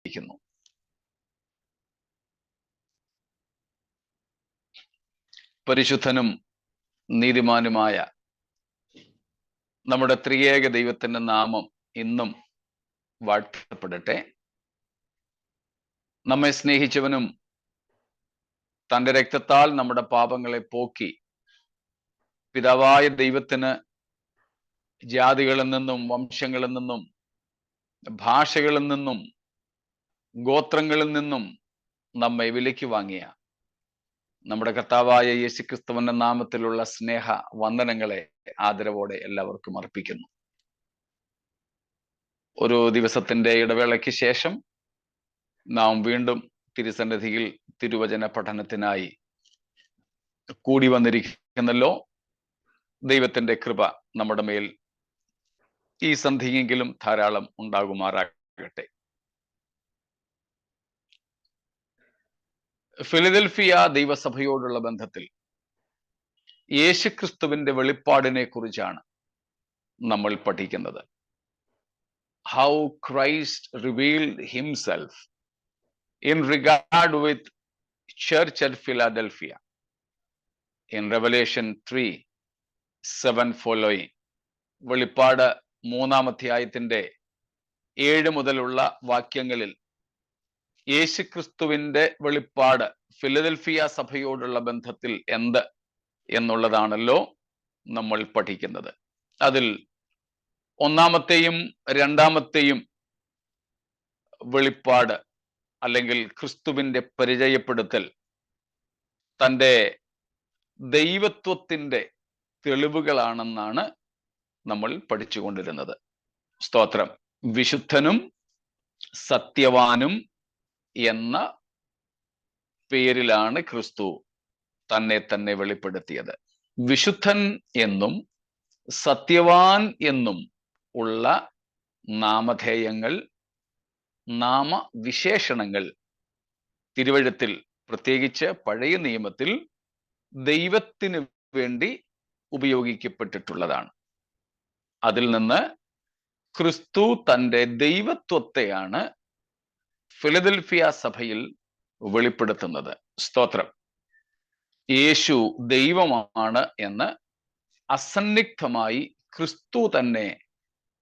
ഇരിക്കുന്നു. പരിശുദ്ധനും നീതിമാനുമായ നമ്മുടെ ത്രിയേക ദൈവത്തിന്റെ നാമം ഇന്നും വാഴ്ത്തപ്പെടട്ടെ. നമ്മെ സ്നേഹിച്ചവനും തന്റെ രക്തത്താൽ നമ്മുടെ പാപങ്ങളെ പോക്കി പിതാവായ ദൈവത്തിന് ജാതികളിൽ നിന്നും വംശങ്ങളിൽ നിന്നും ഭാഷകളിൽ നിന്നും ഗോത്രങ്ങളിൽ നിന്നും നമ്മെ വിലയ്ക്ക് വാങ്ങിയ നമ്മുടെ കർത്താവായ യേശുക്രിസ്തുവിന്റെ നാമത്തിലുള്ള സ്നേഹ വന്ദനങ്ങളെ ആദരവോടെ എല്ലാവർക്കും അർപ്പിക്കുന്നു. ഒരു ദിവസത്തിന്റെ ഇടവേളയ്ക്ക് ശേഷം നാം വീണ്ടും തിരുസന്നിധിയിൽ തിരുവചന പഠനത്തിനായി കൂടി വന്നിരിക്കുന്നല്ലോ. ദൈവത്തിന്റെ കൃപ നമ്മുടെ മേൽ ഈ സന്ധിയെങ്കിലും ധാരാളം ഉണ്ടാകുമാറാകട്ടെ. ഫിലദൽഫിയ ദൈവസഭയോടുള്ള ബന്ധത്തിൽ യേശുക്രിസ്തുവിന്റെ വെളിപ്പാടിനെ കുറിച്ചാണ് നമ്മൾ പഠിക്കുന്നത്. How Christ revealed himself in regard with church at Philadelphia in Revelation 3:7 following. വെളിപ്പാട് 3-ാം അധ്യായത്തിന്റെ 7 മുതലുള്ള വാക്യങ്ങളിൽ യേശുക്രിസ്തുവിന്റെ വെളിപ്പാട് ഫിലദൽഫിയ സഭയോടുള്ള ബന്ധത്തിൽ എന്ത് എന്നുള്ളതാണല്ലോ നമ്മൾ പഠിക്കുന്നത്. അതിൽ 1-ാമത്തെയും 2-ാമത്തെയും വെളിപ്പാട് അല്ലെങ്കിൽ ക്രിസ്തുവിന്റെ പരിചയപ്പെടുത്തൽ തൻ്റെ ദൈവത്വത്തിന്റെ തെളിവുകളാണെന്നാണ് നമ്മൾ പഠിച്ചുകൊണ്ടിരുന്നത്. സ്തോത്രം. വിശുദ്ധനും സത്യവാനും എന്ന പേരിലാണ് ക്രിസ്തു തന്നെ വെളിപ്പെടുത്തിയത്. വിശുദ്ധൻ എന്നും സത്യവാൻ എന്നും ഉള്ള നാമധേയങ്ങൾ, നാമവിശേഷണങ്ങൾ തിരുവഴുത്തിൽ, പ്രത്യേകിച്ച് പഴയ നിയമത്തിൽ ദൈവത്തിന് വേണ്ടി ഉപയോഗിക്കപ്പെട്ടിട്ടുള്ളതാണ്. അതിൽ നിന്ന് ക്രിസ്തു തൻ്റെ ദൈവത്വത്തെയാണ് ഫിലദൽഫിയ സഭയിൽ വെളിപ്പെടുത്തുന്നത്. സ്തോത്രം. യേശു ദൈവമാണ് എന്ന് അസന്നിഗ്ധമായി ക്രിസ്തു തന്നെ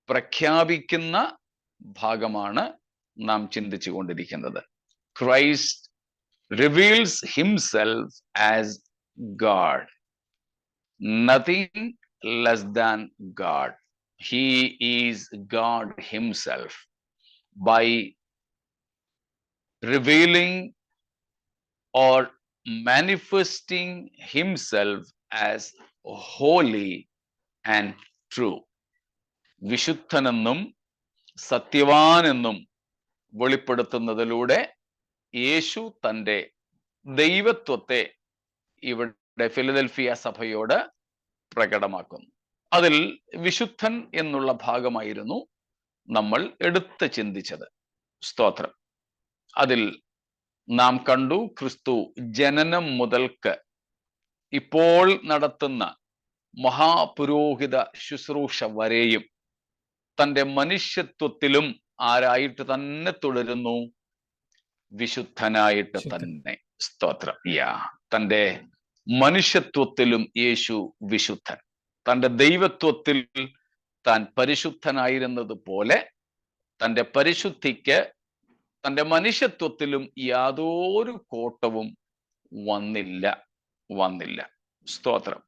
പ്രഖ്യാപിക്കുന്ന ഭാഗമാണ് നാം ചിന്തിച്ചു കൊണ്ടിരിക്കുന്നത്. Christ reveals himself as God, nothing less than God. He is God himself by revealing or manifesting himself as holy and true. വിശുദ്ധനെന്നും സത്യവാനെന്നും വെളിപ്പെടുത്തുന്നതിലൂടെ യേശു തൻ്റെ ദൈവത്വത്തെ ഇവിടെ ഫിലദൽഫിയ സഭയോട് പ്രകടമാക്കുന്നു. അതിൽ വിശുദ്ധൻ എന്നുള്ള ഭാഗമായിരുന്നു നമ്മൾ എടുത്ത് ചിന്തിച്ചത്. സ്തോത്രം. അതിൽ നാം കണ്ടു, ക്രിസ്തു ജനനം മുതൽക്ക് ഇപ്പോൾ നടത്തുന്ന മഹാപുരോഹിത ശുശ്രൂഷ വരെയും തൻ്റെ മനുഷ്യത്വത്തിലും ആരായിട്ട് തന്നെ തുടരുന്നു? വിശുദ്ധനായിട്ട് തന്നെ. സ്തോത്രം. തൻ്റെ മനുഷ്യത്വത്തിലും യേശു വിശുദ്ധൻ. തൻ്റെ ദൈവത്വത്തിൽ താൻ പരിശുദ്ധനായിരുന്നത് പോലെ തൻ്റെ പരിശുദ്ധിക്ക് തൻ്റെ മനുഷ്യത്വത്തിലും യാതൊരു കോട്ടവും വന്നില്ല. സ്തോത്രം.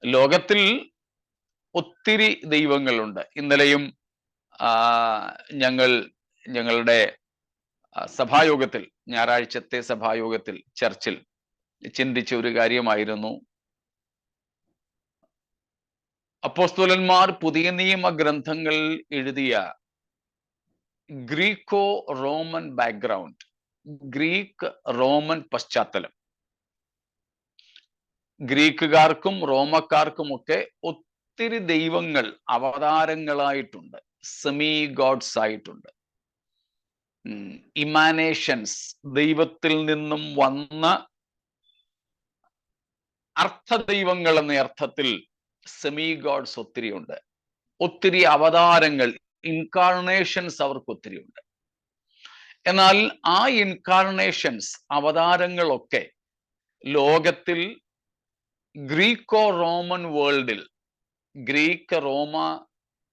ലോകത്തിൽ ഒത്തിരി ദൈവങ്ങളുണ്ട്. ഇന്നലെയും ഞങ്ങളുടെ സഭായോഗത്തിൽ, ഞായറാഴ്ചത്തെ സഭായോഗത്തിൽ ചർച്ചിൽ ചിന്തിച്ച ഒരു കാര്യമായിരുന്നു, അപ്പോസ്തലന്മാർ പുതിയ നിയമ ഗ്രന്ഥങ്ങൾ എഴുതിയ Greco Roman background, Greek Roman പശ്ചാത്തലം. ഗ്രീക്കുകാർക്കും റോമക്കാർക്കുമൊക്കെ ഒത്തിരി ദൈവങ്ങൾ അവതാരങ്ങളായിട്ടുണ്ട്, സെമി ഗോഡ്സ് ആയിട്ടുണ്ട്. ഇമാനേഷൻസ്, ദൈവത്തിൽ നിന്നും വന്ന അർത്ഥദൈവങ്ങൾ എന്ന അർത്ഥത്തിൽ സെമി ഗോഡ്സ് ഒത്തിരിയുണ്ട്. ഒത്തിരി അവതാരങ്ങൾ, ഇൻകാർണേഷൻസ് അവർക്ക് ഒത്തിരിയുണ്ട്. എന്നാൽ ആ ഇൻകാർണേഷൻസ്, അവതാരങ്ങളൊക്കെ ലോകത്തിൽ ഗ്രീക്കോ റോമൻ വേൾഡിൽ, ഗ്രീക്ക് റോമ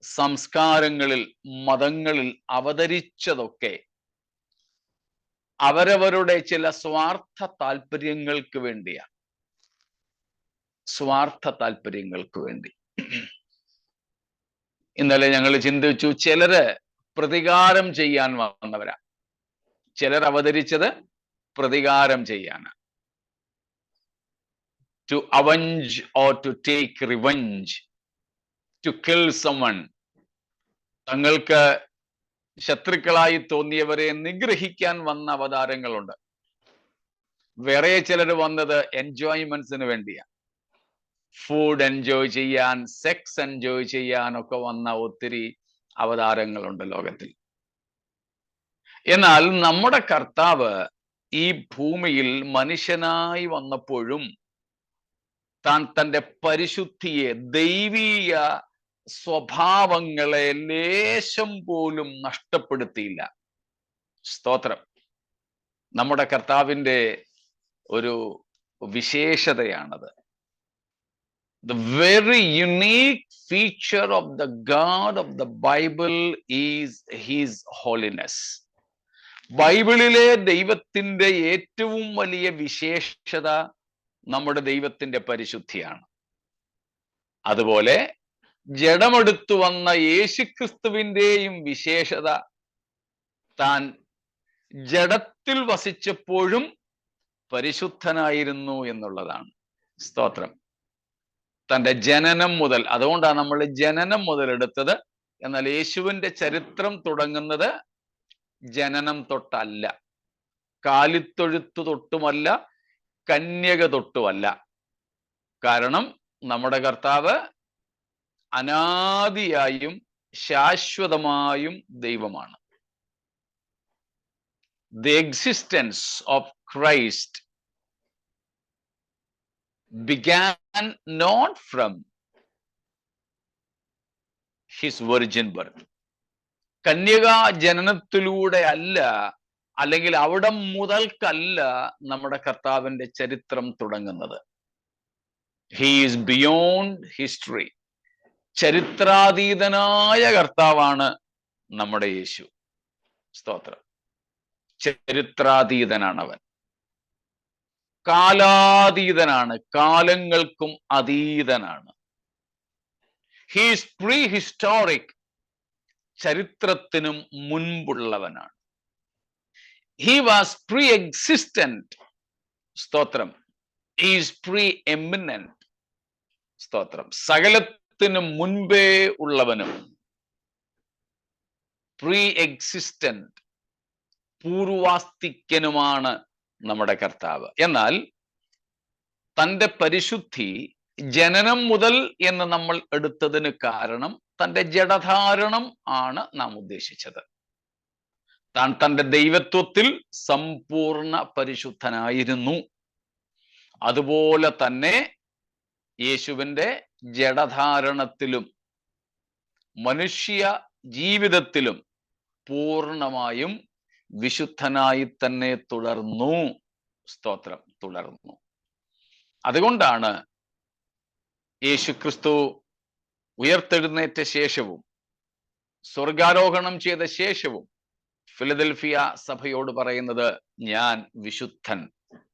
സംസ്കാരങ്ങളിൽ, മതങ്ങളിൽ അവതരിച്ചതൊക്കെ അവരവരുടെ ചില സ്വാർത്ഥ താല്പര്യങ്ങൾക്ക് വേണ്ടിയാണ്. സ്വാർത്ഥ താല്പര്യങ്ങൾക്ക് വേണ്ടി. ഇന്നലെ ഞങ്ങൾ ചിന്തിച്ചു, ചിലര് പ്രതികാരം ചെയ്യാൻ വന്നവരാ. ചിലർ അവതരിച്ചത് പ്രതികാരം ചെയ്യാനാണ്. To avenge or to take revenge, to kill someone. തങ്ങൾക്ക് ശത്രുക്കളായി തോന്നിയവരെ നിഗ്രഹിക്കാൻ വന്ന അവതാരങ്ങളുണ്ട്. വേറെ ചിലർ വന്നത് എൻജോയ്മെന്റ്സിന് വേണ്ടിയാണ്. ഫുഡ് എൻജോയ് ചെയ്യാൻ, സെക്സ് എൻജോയ് ചെയ്യാനൊക്കെ വന്ന ഒത്തിരി അവതാരങ്ങളുണ്ട് ലോകത്തിൽ. എന്നാൽ നമ്മുടെ കർത്താവ് ഈ ഭൂമിയിൽ മനുഷ്യനായി വന്നപ്പോഴും താൻ തൻ്റെ പരിശുദ്ധിയെ, ദൈവീയ സ്വഭാവങ്ങളെ ലേശം പോലും നഷ്ടപ്പെടുത്തിയില്ല. സ്തോത്രം. നമ്മുടെ കർത്താവിൻ്റെ ഒരു വിശേഷതയാണത്. The very unique feature of the God of the Bible is His holiness. ബൈബിളിലെ ദൈവത്തിൻ്റെ ഏറ്റവും വലിയ വിശേഷത നമ്മുടെ ദൈവത്തിൻ്റെ പരിശുദ്ധിയാണ്. അതുപോലെ ജഡമെടുത്തു വന്ന യേശുക്രിസ്തുവിൻ്റെയും വിശേഷത താൻ ജഡത്തിൽ വസിച്ചപ്പോഴും പരിശുദ്ധനായിരുന്നു എന്നുള്ളതാണ്. സ്തോത്രം. തൻ്റെ ജനനം മുതൽ, അതുകൊണ്ടാണ് നമ്മൾ ജനനം മുതൽ എടുത്തത്. എന്നാൽ യേശുവിൻ്റെ ചരിത്രം തുടങ്ങുന്നത് ജനനം തൊട്ടല്ല, കാലിത്തൊഴുത്ത് തൊട്ടുമല്ല, കന്യക തൊട്ടുമല്ല. കാരണം നമ്മുടെ കർത്താവ് അനാദിയായും ശാശ്വതമായും ദൈവമാണ്. The existence of Christ began not from his virgin birth. കന്യകാ ജനനത്തിലൂടെ അല്ല, അല്ലെങ്കിൽ അവിടെ മുതൽക്കല്ല നമ്മുടെ കർത്താവിൻ്റെ ചരിത്രം തുടങ്ങുന്നത്. He is beyond history. ചരിത്രാതീതനായ കർത്താവാണ് നമ്മുടെ യേശു. സ്തോത്രം. ചരിത്രാതീതനാണ് അവൻ. കാലാതീതനാണ്, കാലങ്ങൾക്കും അതീതനാണ്. He is prehistoric. ചരിത്രത്തിനും മുൻപുള്ളവനാണ്. He was pre-existent. സ്തോത്രം. He is pre-eminent. സ്തോത്രം. സകലത്തിനും മുൻപേ ഉള്ളവനും, pre-existent, പൂർവാസ്തിക്യനുമാണ് നമ്മുടെ കർത്താവ്. എന്നാൽ തൻ്റെ പരിശുദ്ധി ജനനം മുതൽ എന്ന് നമ്മൾ എടുത്തതിന് കാരണം തൻ്റെ ജഡധാരണം ആണ് നാം ഉദ്ദേശിച്ചത്. താൻ തൻ്റെ ദൈവത്വത്തിൽ സമ്പൂർണ്ണ പരിശുദ്ധനായിരുന്നു. അതുപോലെ തന്നെ യേശുവിൻ്റെ ജഡധാരണത്തിലും മനുഷ്യ ജീവിതത്തിലും പൂർണ്ണമായും വിശുദ്ധനായി തന്നെ തുടർന്നു. സ്തോത്രം. തുടർന്നു. അതുകൊണ്ടാണ് യേശുക്രിസ്തു ഉയർത്തെഴുന്നേറ്റ ശേഷവും സ്വർഗാരോഹണം ചെയ്ത ശേഷവും ഫിലദൽഫിയ സഭയോട് പറയുന്നത്, ഞാൻ വിശുദ്ധൻ.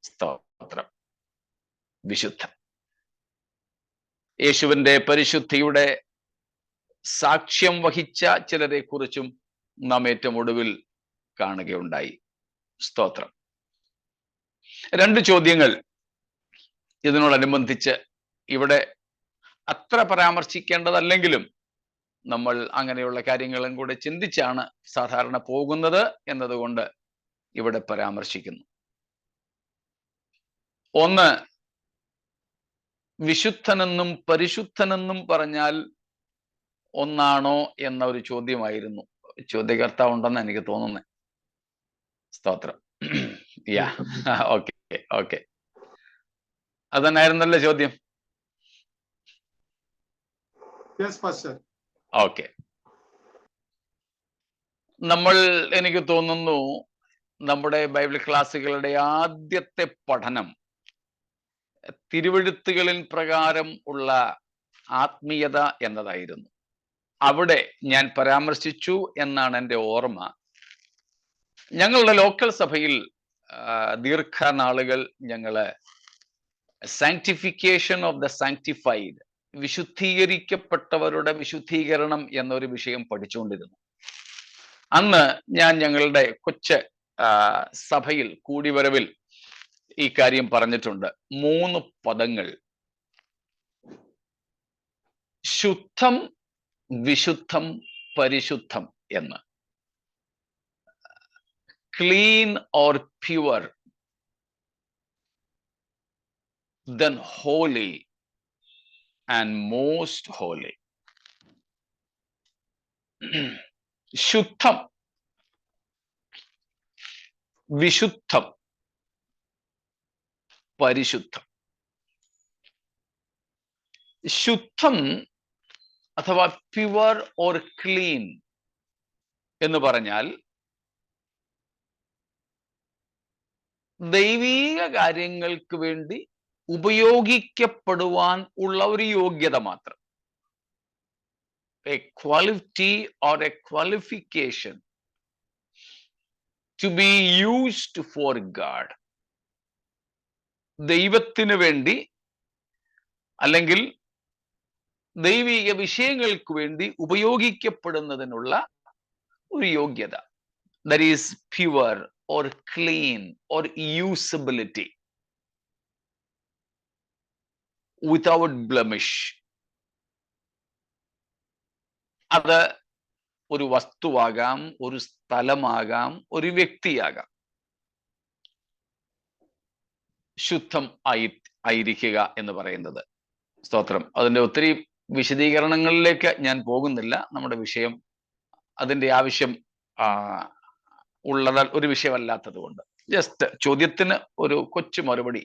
സ്തോത്രം. വിശുദ്ധൻ. യേശുവിൻ്റെ പരിശുദ്ധിയുടെ സാക്ഷ്യം വഹിച്ച ചിലരെ കുറിച്ചും നാം ഏറ്റവും ഒടുവിൽ കാണുകയുണ്ടായി. സ്തോത്രം. രണ്ട് ചോദ്യങ്ങൾ ഇതിനോടനുബന്ധിച്ച് ഇവിടെ അത്ര പരാമർശിക്കേണ്ടതല്ലെങ്കിലും നമ്മൾ അങ്ങനെയുള്ള കാര്യങ്ങളും കൂടെ ചിന്തിച്ചാണ് സാധാരണ പോകുന്നത് എന്നതുകൊണ്ട് ഇവിടെ പരാമർശിക്കുന്നു. ഒന്ന്, വിശുദ്ധനെന്നും പരിശുദ്ധനെന്നും പറഞ്ഞാൽ ഒന്നാണോ എന്ന ഒരു ചോദ്യമായിരുന്നു. ചോദ്യകർത്താവ് ഉണ്ടെന്ന് എനിക്ക് തോന്നുന്നത്. സ്തോത്രം. യാ, ഓക്കെ ഓക്കെ, അതന്നായിരുന്നല്ലോ ചോദ്യം. ഓക്കെ. നമ്മൾ, എനിക്ക് തോന്നുന്നു, നമ്മുടെ ബൈബിൾ ക്ലാസ്സുകളുടെ ആദ്യത്തെ പഠനം തിരുവെഴുത്തുകളിൽ പ്രകാരം ഉള്ള ആത്മീയത എന്നതായിരുന്നു. അവിടെ ഞാൻ പരാമർശിച്ചു എന്നാണ് എൻ്റെ ഓർമ്മ. ഞങ്ങളുടെ ലോക്കൽ സഭയിൽ ദീർഘനാളുകൾ ഞങ്ങള് സാങ്ക്ടിഫിക്കേഷൻ ഓഫ് ദ സാങ്ക്ടിഫൈഡ്, വിശുദ്ധീകരിക്കപ്പെട്ടവരുടെ വിശുദ്ധീകരണം എന്നൊരു വിഷയം പഠിച്ചുകൊണ്ടിരുന്നു. അന്ന് ഞാൻ ഞങ്ങളുടെ കൊച്ചു സഭയിൽ കൂടിവരവിൽ ഈ കാര്യം പറഞ്ഞിട്ടുണ്ട്. 3 പദങ്ങൾ: ശുദ്ധം, വിശുദ്ധം, പരിശുദ്ധം എന്ന്. Clean or pure, then holy and most holy. ശുദ്ധം, വിശുദ്ധം, പരിശുദ്ധം. ശുദ്ധം അഥവാ പ്യുവർ ഓർ ക്ലീൻ എന്ന് പറഞ്ഞാൽ ദൈവീക കാര്യങ്ങൾക്ക് വേണ്ടി ഉപയോഗിക്കപ്പെടുവാൻ ഉള്ള ഒരു യോഗ്യത മാത്രം. A quality or A qualification two be used for God. ദൈവത്തിന് വേണ്ടി അല്ലെങ്കിൽ ദൈവിക വിഷയങ്ങൾക്ക് വേണ്ടി ഉപയോഗിക്കപ്പെടുന്നതിനുള്ള ഒരു യോഗ്യത. That is pure or clean or usability, without blemish. അത് ഒരു വസ്തുവാകാം, ഒരു സ്ഥലമാകാം, ഒരു വ്യക്തിയാകാം. ശുദ്ധം ആയിരിക്കുക എന്ന് പറയുന്നത്. സ്തോത്രം. അതിൻ്റെ ഒത്തിരി വിശദീകരണങ്ങളിലേക്ക് ഞാൻ പോകുന്നില്ല. നമ്മുടെ വിഷയം അതിൻ്റെ ആവശ്യം ഉള്ളത് ഒരു വിഷയമല്ലാത്തത് കൊണ്ട് ജസ്റ്റ് ചോദ്യത്തിന് ഒരു കൊച്ചു മറുപടി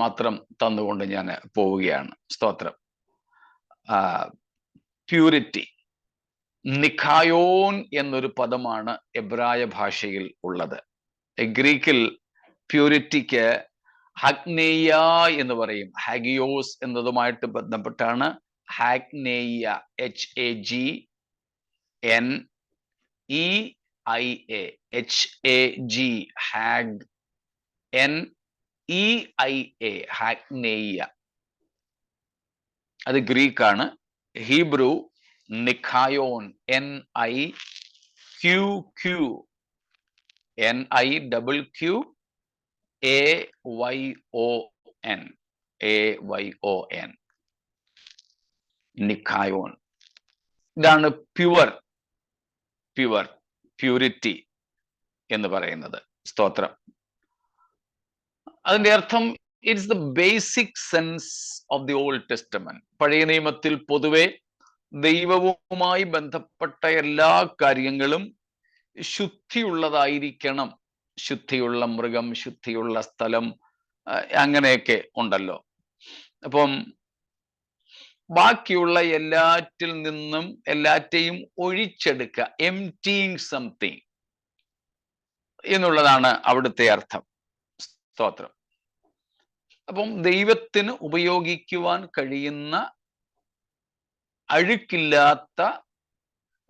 മാത്രം തന്നുകൊണ്ട് ഞാൻ പോവുകയാണ്. സ്തോത്രം. പ്യൂരിറ്റി, നിഖായോൻ എന്നൊരു പദമാണ് എബ്രായ ഭാഷയിൽ ഉള്ളത്. ഗ്രീക്കിൽ പ്യൂരിറ്റിക്ക് ഹാഗ്നേയ എന്ന് പറയും. ഹാഗിയോസ് എന്നതുമായിട്ട് ബന്ധപ്പെട്ടാണ് ഹാഗ്നേയ, HAGNEIA, HAG, ഹാഗ്, NEIA, ഹാഗ്നേയ. അത് ഗ്രീക്കാണ്. ഹീബ്രു നിഖായോൻ, NIQQ, NIQQAYON, നിഖായോൻ. ഇതാണ് പ്യൂരിറ്റി എന്ന് പറയുന്നത്. സ്തോത്രം. അതിന്റെ അർത്ഥം it's the basic sense of the Old Testament. പഴയ നിയമത്തിൽ പൊതുവെ ദൈവവുമായി ബന്ധപ്പെട്ട എല്ലാ കാര്യങ്ങളും ശുദ്ധിയുള്ളതായിരിക്കണം. ശുദ്ധിയുള്ള മൃഗം, ശുദ്ധിയുള്ള സ്ഥലം, അങ്ങനെയൊക്കെ ഉണ്ടല്ലോ. അപ്പം ബാക്കിയുള്ള എല്ലാറ്റിൽ നിന്നും എല്ലാറ്റെയും ഒഴിച്ചെടുക്കുക, എംപ്റ്റിങ് സംതിങ് എന്നുള്ളതാണ് അവിടുത്തെ അർത്ഥം. സ്തോത്രം. അപ്പം ദൈവത്തിന് ഉപയോഗിക്കുവാൻ കഴിയുന്ന അഴുക്കില്ലാത്ത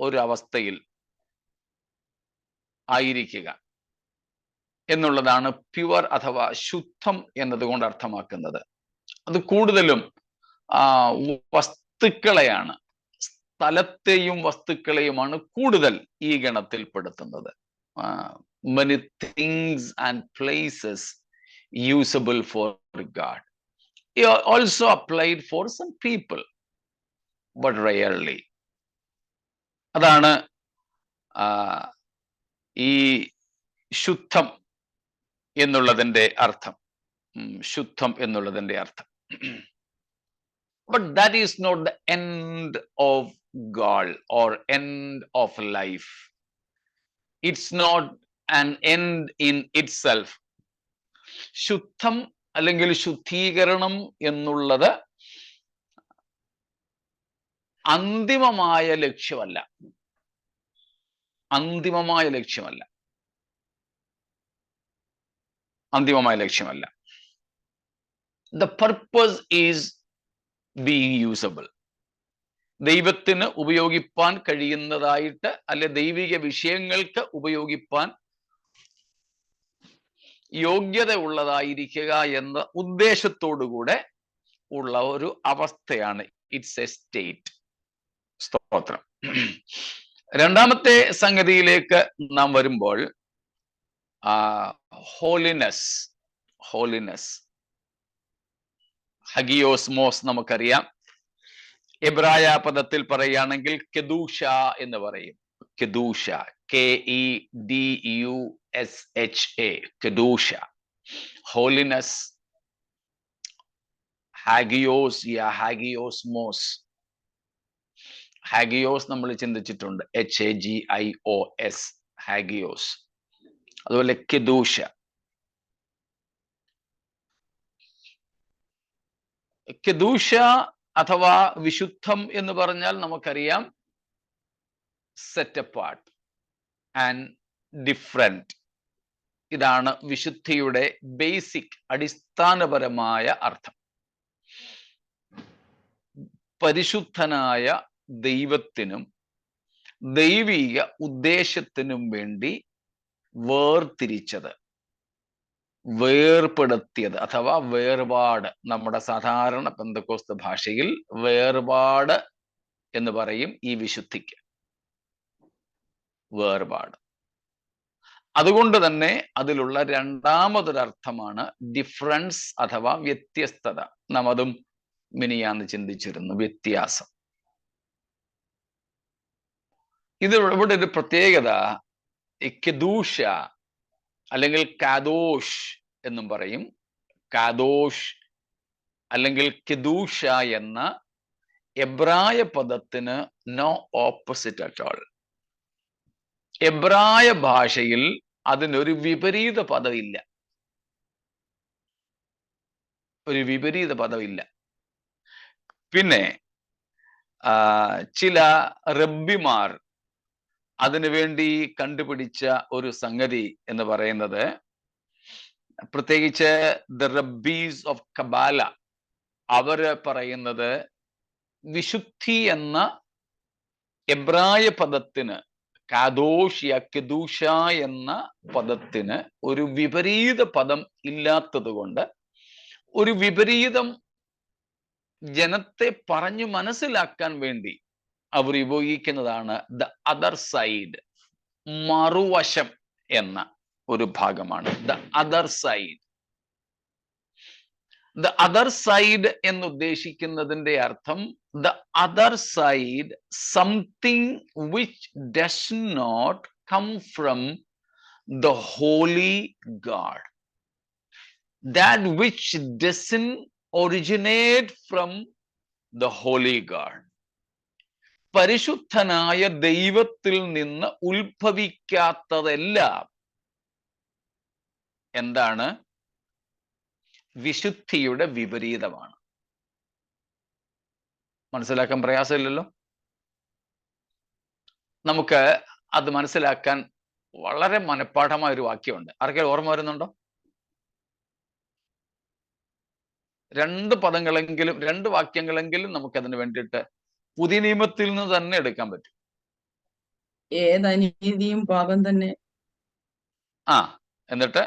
ഒരവസ്ഥയിൽ ആയിരിക്കുക എന്നുള്ളതാണ് പ്യുവർ അഥവാ ശുദ്ധം എന്നതുകൊണ്ട് അർത്ഥമാക്കുന്നത്. അത് കൂടുതലും വസ്തുക്കളെയാണ്, സ്ഥലത്തെയും വസ്തുക്കളെയുമാണ് കൂടുതൽ ഈ ഗണത്തിൽപ്പെടുത്തുന്നത്. many things and places usable for God. Also applied for some people, but rarely. അതാണ് ഈ ശുദ്ധം എന്നുള്ളതിൻ്റെ അർത്ഥം. ശുദ്ധം എന്നുള്ളതിൻ്റെ അർത്ഥം. But that is not the end of God or end of life. It's not an end in itself. ശുദ്ധം അല്ലെങ്കിൽ ശുദ്ധീകരണം എന്നുള്ളത് അന്തിമമായ ലക്ഷ്യമല്ല. അന്തിമമായ ലക്ഷ്യമല്ല. അന്തിമമായ ലക്ഷ്യമല്ല. The purpose is being usable. ദൈവത്തിന് ഉപയോഗിപ്പാൻ കഴിയുന്നതായിട്ട്, അല്ലെ ദൈവിക വിഷയങ്ങൾക്ക് ഉപയോഗിപ്പാൻ യോഗ്യത ഉള്ളതായിരിക്കുക എന്ന ഉദ്ദേശത്തോടുകൂടെ ഉള്ള ഒരു അവസ്ഥയാണ്. It's A state. സ്തോത്രം. രണ്ടാമത്തെ സംഗതിയിലേക്ക് നാം വരുമ്പോൾ ഹോളിനെസ്. ഹോളിനെസ്, ഹഗിയോസ്മോസ് നമുക്കറിയാം. എബ്രായ പദത്തിൽ പറയുകയാണെങ്കിൽ കെദൂഷ എന്ന് പറയും. കെദൂഷ, KEDUSHA, കെദൂഷ. Holiness, hagios, ഹാഗിയോസ്മോസ്. ഹാഗിയോസ് നമ്മൾ ചിന്തിച്ചിട്ടുണ്ട്, HAGIOS, ഹാഗിയോസ്. അതുപോലെ കെദൂഷ. കെദൂഷ അഥവാ വിശുദ്ധം എന്ന് പറഞ്ഞാൽ നമുക്കറിയാം സെറ്റ് അപ്പാർട്ട് ആൻഡ് ഡിഫറെന്റ്. ഇതാണ് വിശുദ്ധിയുടെ ബേസിക്, അടിസ്ഥാനപരമായ അർത്ഥം. പരിശുദ്ധനായ ദൈവത്തിനും ദൈവിക ഉദ്ദേശത്തിനും വേണ്ടി വേർതിരിച്ചത്, വേർപെടുത്തിയത് അഥവാ വേർപാട്. നമ്മുടെ സാധാരണ പെന്തക്കോസ്ത് ഭാഷയിൽ വേർപാട് എന്ന് പറയും ഈ വിശുദ്ധിക്ക്. വേർപാട്. അതുകൊണ്ട് തന്നെ അതിലുള്ള രണ്ടാമതൊരർത്ഥമാണ് ഡിഫറൻസ് അഥവാ വ്യത്യസ്തത. നാം അതും മിനിയാന്ന് ചിന്തിച്ചിരുന്നു, വ്യത്യാസം. ഇത് ഇവിടെ ഒരു പ്രത്യേകത, കെദൂഷ അല്ലെങ്കിൽ കാദോഷ് എന്നും പറയും. കാദോഷ് അല്ലെങ്കിൽ കെദൂഷ എന്ന എബ്രായ പദത്തിന് നോ ഓപ്പോസിറ്റ് അറ്റ് ഓൾ. എബ്രായ ഭാഷയിൽ അതിനൊരു വിപരീത പദമില്ല. ഒരു വിപരീത പദമില്ല. പിന്നെ ചില റബ്ബിമാർ അതിനുവേണ്ടി കണ്ടുപിടിച്ച ഒരു സംഗതി എന്ന് പറയുന്നത്, പ്രത്യേകിച്ച് ദ റബ്ബീസ് ഓഫ് കബാല, അവര് പറയുന്നത് വിശുദ്ധി എന്ന എബ്രായ പദത്തിന്, കാദോഷ് കെദൂഷ എന്ന പദത്തിന് ഒരു വിപരീത പദം ഇല്ലാത്തത് കൊണ്ട് ഒരു വിപരീതം ജനത്തെ പറഞ്ഞു മനസ്സിലാക്കാൻ വേണ്ടി അവർ ഉപയോഗിക്കുന്നതാണ് ദ അതർ സൈഡ്, മറുവശം എന്ന ഒരു ഭാഗമാണ് the other side. The other side എന്ന് ഉദ്ദേശിക്കുന്നതിന്റെ അർത്ഥം the other side, something which does not come from the holy God, that which doesn't originate from the holy God. പരിശുദ്ധനായ ദൈവത്തിൽ നിന്ന് ഉത്ഭവിക്കാത്തതെല്ലാം എന്താണ്? വിശുദ്ധിയുടെ വിപരീതമാണ്. മനസ്സിലാക്കാൻ പ്രയാസമില്ലല്ലോ. നമുക്ക് അത് മനസ്സിലാക്കാൻ വളരെ മനഃപ്പാഠമായ ഒരു വാക്യമുണ്ട്. ആർക്കെങ്കിലും ഓർമ്മ വരുന്നുണ്ടോ? രണ്ട് പദങ്ങളെങ്കിലും, രണ്ട് വാക്യങ്ങളെങ്കിലും നമുക്ക് അതിന് വേണ്ടിയിട്ട് പുതിയ നിയമത്തിൽ നിന്ന് തന്നെ എടുക്കാൻ പറ്റും. ഏതനീതിയും പാപം തന്നെ. എന്നിട്ട്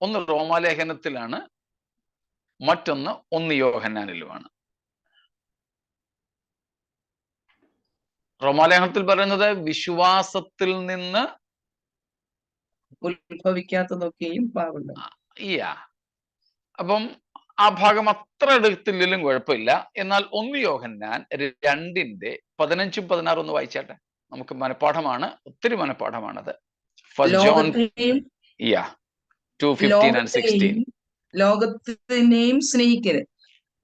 ഒന്ന് റോമാലേഖനത്തിലാണ്, മറ്റൊന്ന് 1 യോഹന്നാനിലുമാണ്. റോമാലേഖനത്തിൽ പറയുന്നത് വിശ്വാസത്തിൽ നിന്ന് ഉത്ഭവിക്കാത്തതൊക്കെയും പാപം. അപ്പം ആ ഭാഗം അത്ര എടുത്തില്ലെങ്കിലും കുഴപ്പമില്ല. എന്നാൽ 1 യോഹന്നാൻ 2:15-16 ഒന്ന് വായിച്ചാട്ടെ. നമുക്ക് മനഃപ്പാഠമാണ്, ഒത്തിരി മനഃപ്പാഠമാണത്. First John 2:15 and 16. ലോകത്തിനെയും സ്നേഹിക്കരുത്,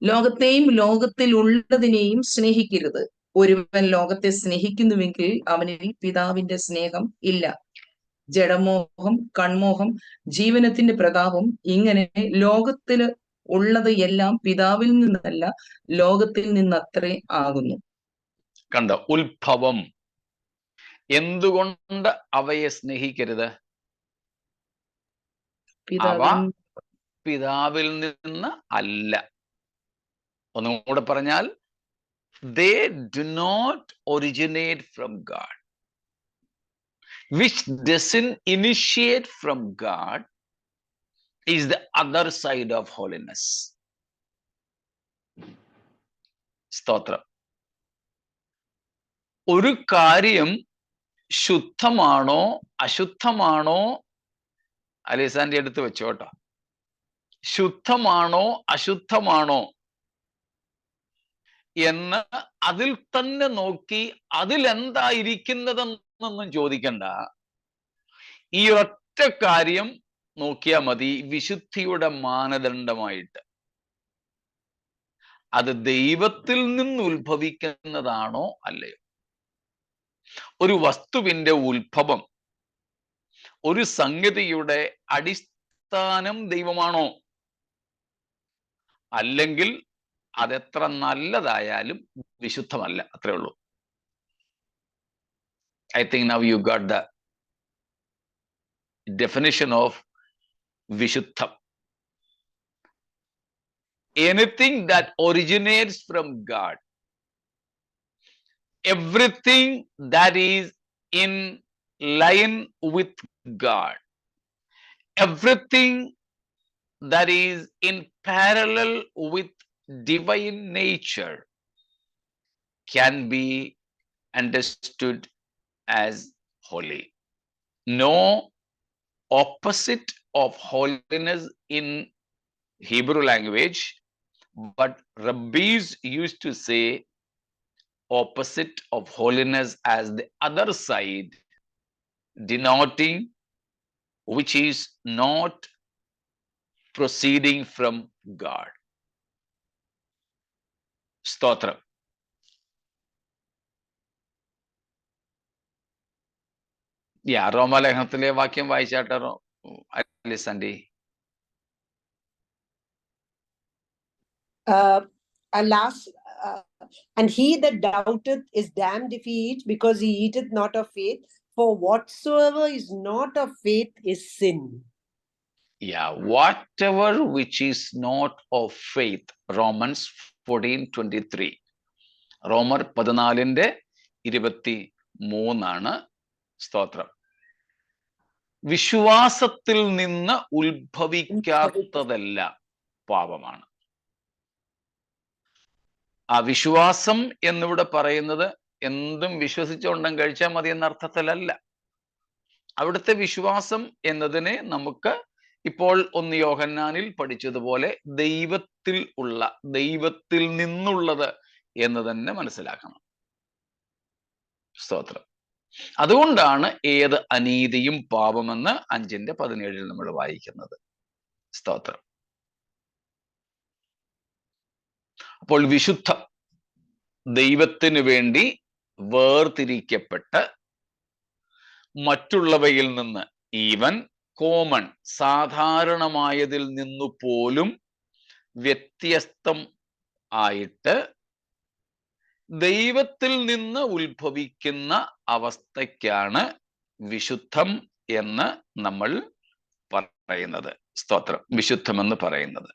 ലോകത്തെയും ലോകത്തിലുള്ളതിനെയും സ്നേഹിക്കരുത്. ഒരുവൻ ലോകത്തെ സ്നേഹിക്കുന്നുവെങ്കിൽ അവനിൽ പിതാവിന്റെ സ്നേഹം ഇല്ല. ജഡമോഹം, കൺമോഹം, ജീവനത്തിന്റെ പ്രതാപം, ഇങ്ങനെ ലോകത്തില് ഉള്ളത് എല്ലാം പിതാവിൽ നിന്നല്ല, ലോകത്തിൽ നിന്നത്രേ ആകുന്നു. കണ്ടോ, ഉത്ഭവം. എന്തുകൊണ്ട് അവയെ സ്നേഹിക്കരുത്? അവ പിതാവിൽ നിന്ന് അല്ല. ഒന്നും കൂടെ പറഞ്ഞാൽ, they do not originate from God. Which doesn't initiate from God is the other side of holiness. സ്തോത്രം. ഒരു കാര്യം ശുദ്ധമാണോ അശുദ്ധമാണോ, അലീസാന്റെ അടുത്ത് വെച്ചോട്ടോ, ശുദ്ധമാണോ അശുദ്ധമാണോ എന്ന് അതിൽ തന്നെ നോക്കി അതിലെന്തായിരിക്കുന്നതെന്നൊന്നും ചോദിക്കണ്ട. ഈ ഒറ്റ കാര്യം നോക്കിയാൽ മതി വിശുദ്ധിയുടെ മാനദണ്ഡമായിട്ട്. അത് ദൈവത്തിൽ നിന്ന് ഉത്ഭവിക്കുന്നതാണോ അല്ലയോ? ഒരു വസ്തുവിന്റെ ഉത്ഭവം, ഒരു സംഗതിയുടെ അടിസ്ഥാനം ദൈവമാണോ? അല്ലെങ്കിൽ അതെത്ര നല്ലതായാലും വിശുദ്ധമല്ല. അത്രേ ഉള്ളൂ. I think now you got the definition of vishuddham. Anything that originates from God, everything that is in line with God, everything that is in parallel with divine nature can be understood as holy. No opposite of holiness in Hebrew language, but rabbis used to say opposite of holiness as the other side, denoting which is not proceeding from God. സ്തോത്രം. റോമാലേഖനത്തിലെ വാക്യം വായിച്ചാട്ടോ അലിസൻഡി. And he that doubteth is damned if he eat, because he eateth not of faith. For whatsoever is not of faith is sin. Whatever which is not of faith. Romans 14:23. റോമർ 14:23 സ്തോത്രം. വിശ്വാസത്തിൽ നിന്ന് ഉത്ഭവിക്കാത്തതെല്ലാം പാപമാണ്. ആ വിശ്വാസം എന്നിവിടെ പറയുന്നത് എന്തും വിശ്വസിച്ചുകൊണ്ടും കഴിച്ചാൽ മതി എന്ന അർത്ഥത്തിലല്ല. അവിടുത്തെ വിശ്വാസം എന്നതിനെ നമുക്ക് ഇപ്പോൾ 1 യോഹന്നാനിൽ പഠിച്ചതുപോലെ ദൈവത്തിൽ ഉള്ള, ദൈവത്തിൽ നിന്നുള്ളത് എന്ന് തന്നെ മനസ്സിലാക്കണം. സ്തോത്രം. അതുകൊണ്ടാണ് ഏത് അനീതിയും പാപമെന്ന് 5:17 നമ്മൾ വായിക്കുന്നത്. സ്തോത്രം. അപ്പോൾ വിശുദ്ധം ദൈവത്തിന് വേണ്ടി വേർതിരിക്കപ്പെട്ട് മറ്റുള്ളവയിൽ നിന്ന്, ഈവൻ കോമൺ സാധാരണമായതിൽ നിന്നു പോലും വ്യത്യസ്തം ആയിട്ട് ദൈവത്തിൽ നിന്ന് ഉത്ഭവിക്കുന്ന അവസ്ഥയ്ക്കാണ് വിശുദ്ധം എന്ന് നമ്മൾ പറയുന്നത്. സ്തോത്രം. വിശുദ്ധം എന്ന് പറയുന്നത്.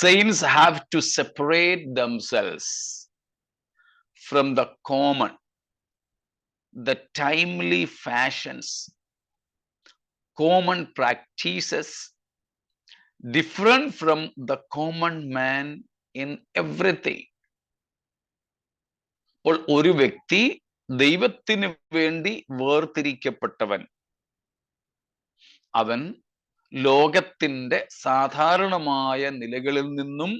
Saints have to separate themselves from the common, the timely fashions, common practices, different from the common man in everything. അപ്പോൾ ഒരു വ്യക്തി ദൈവത്തിന് വേണ്ടി വേർതിരിക്കപ്പെട്ടവൻ, അവൻ ലോകത്തിന്റെ സാധാരണമായ നിലകളിൽ നിന്നും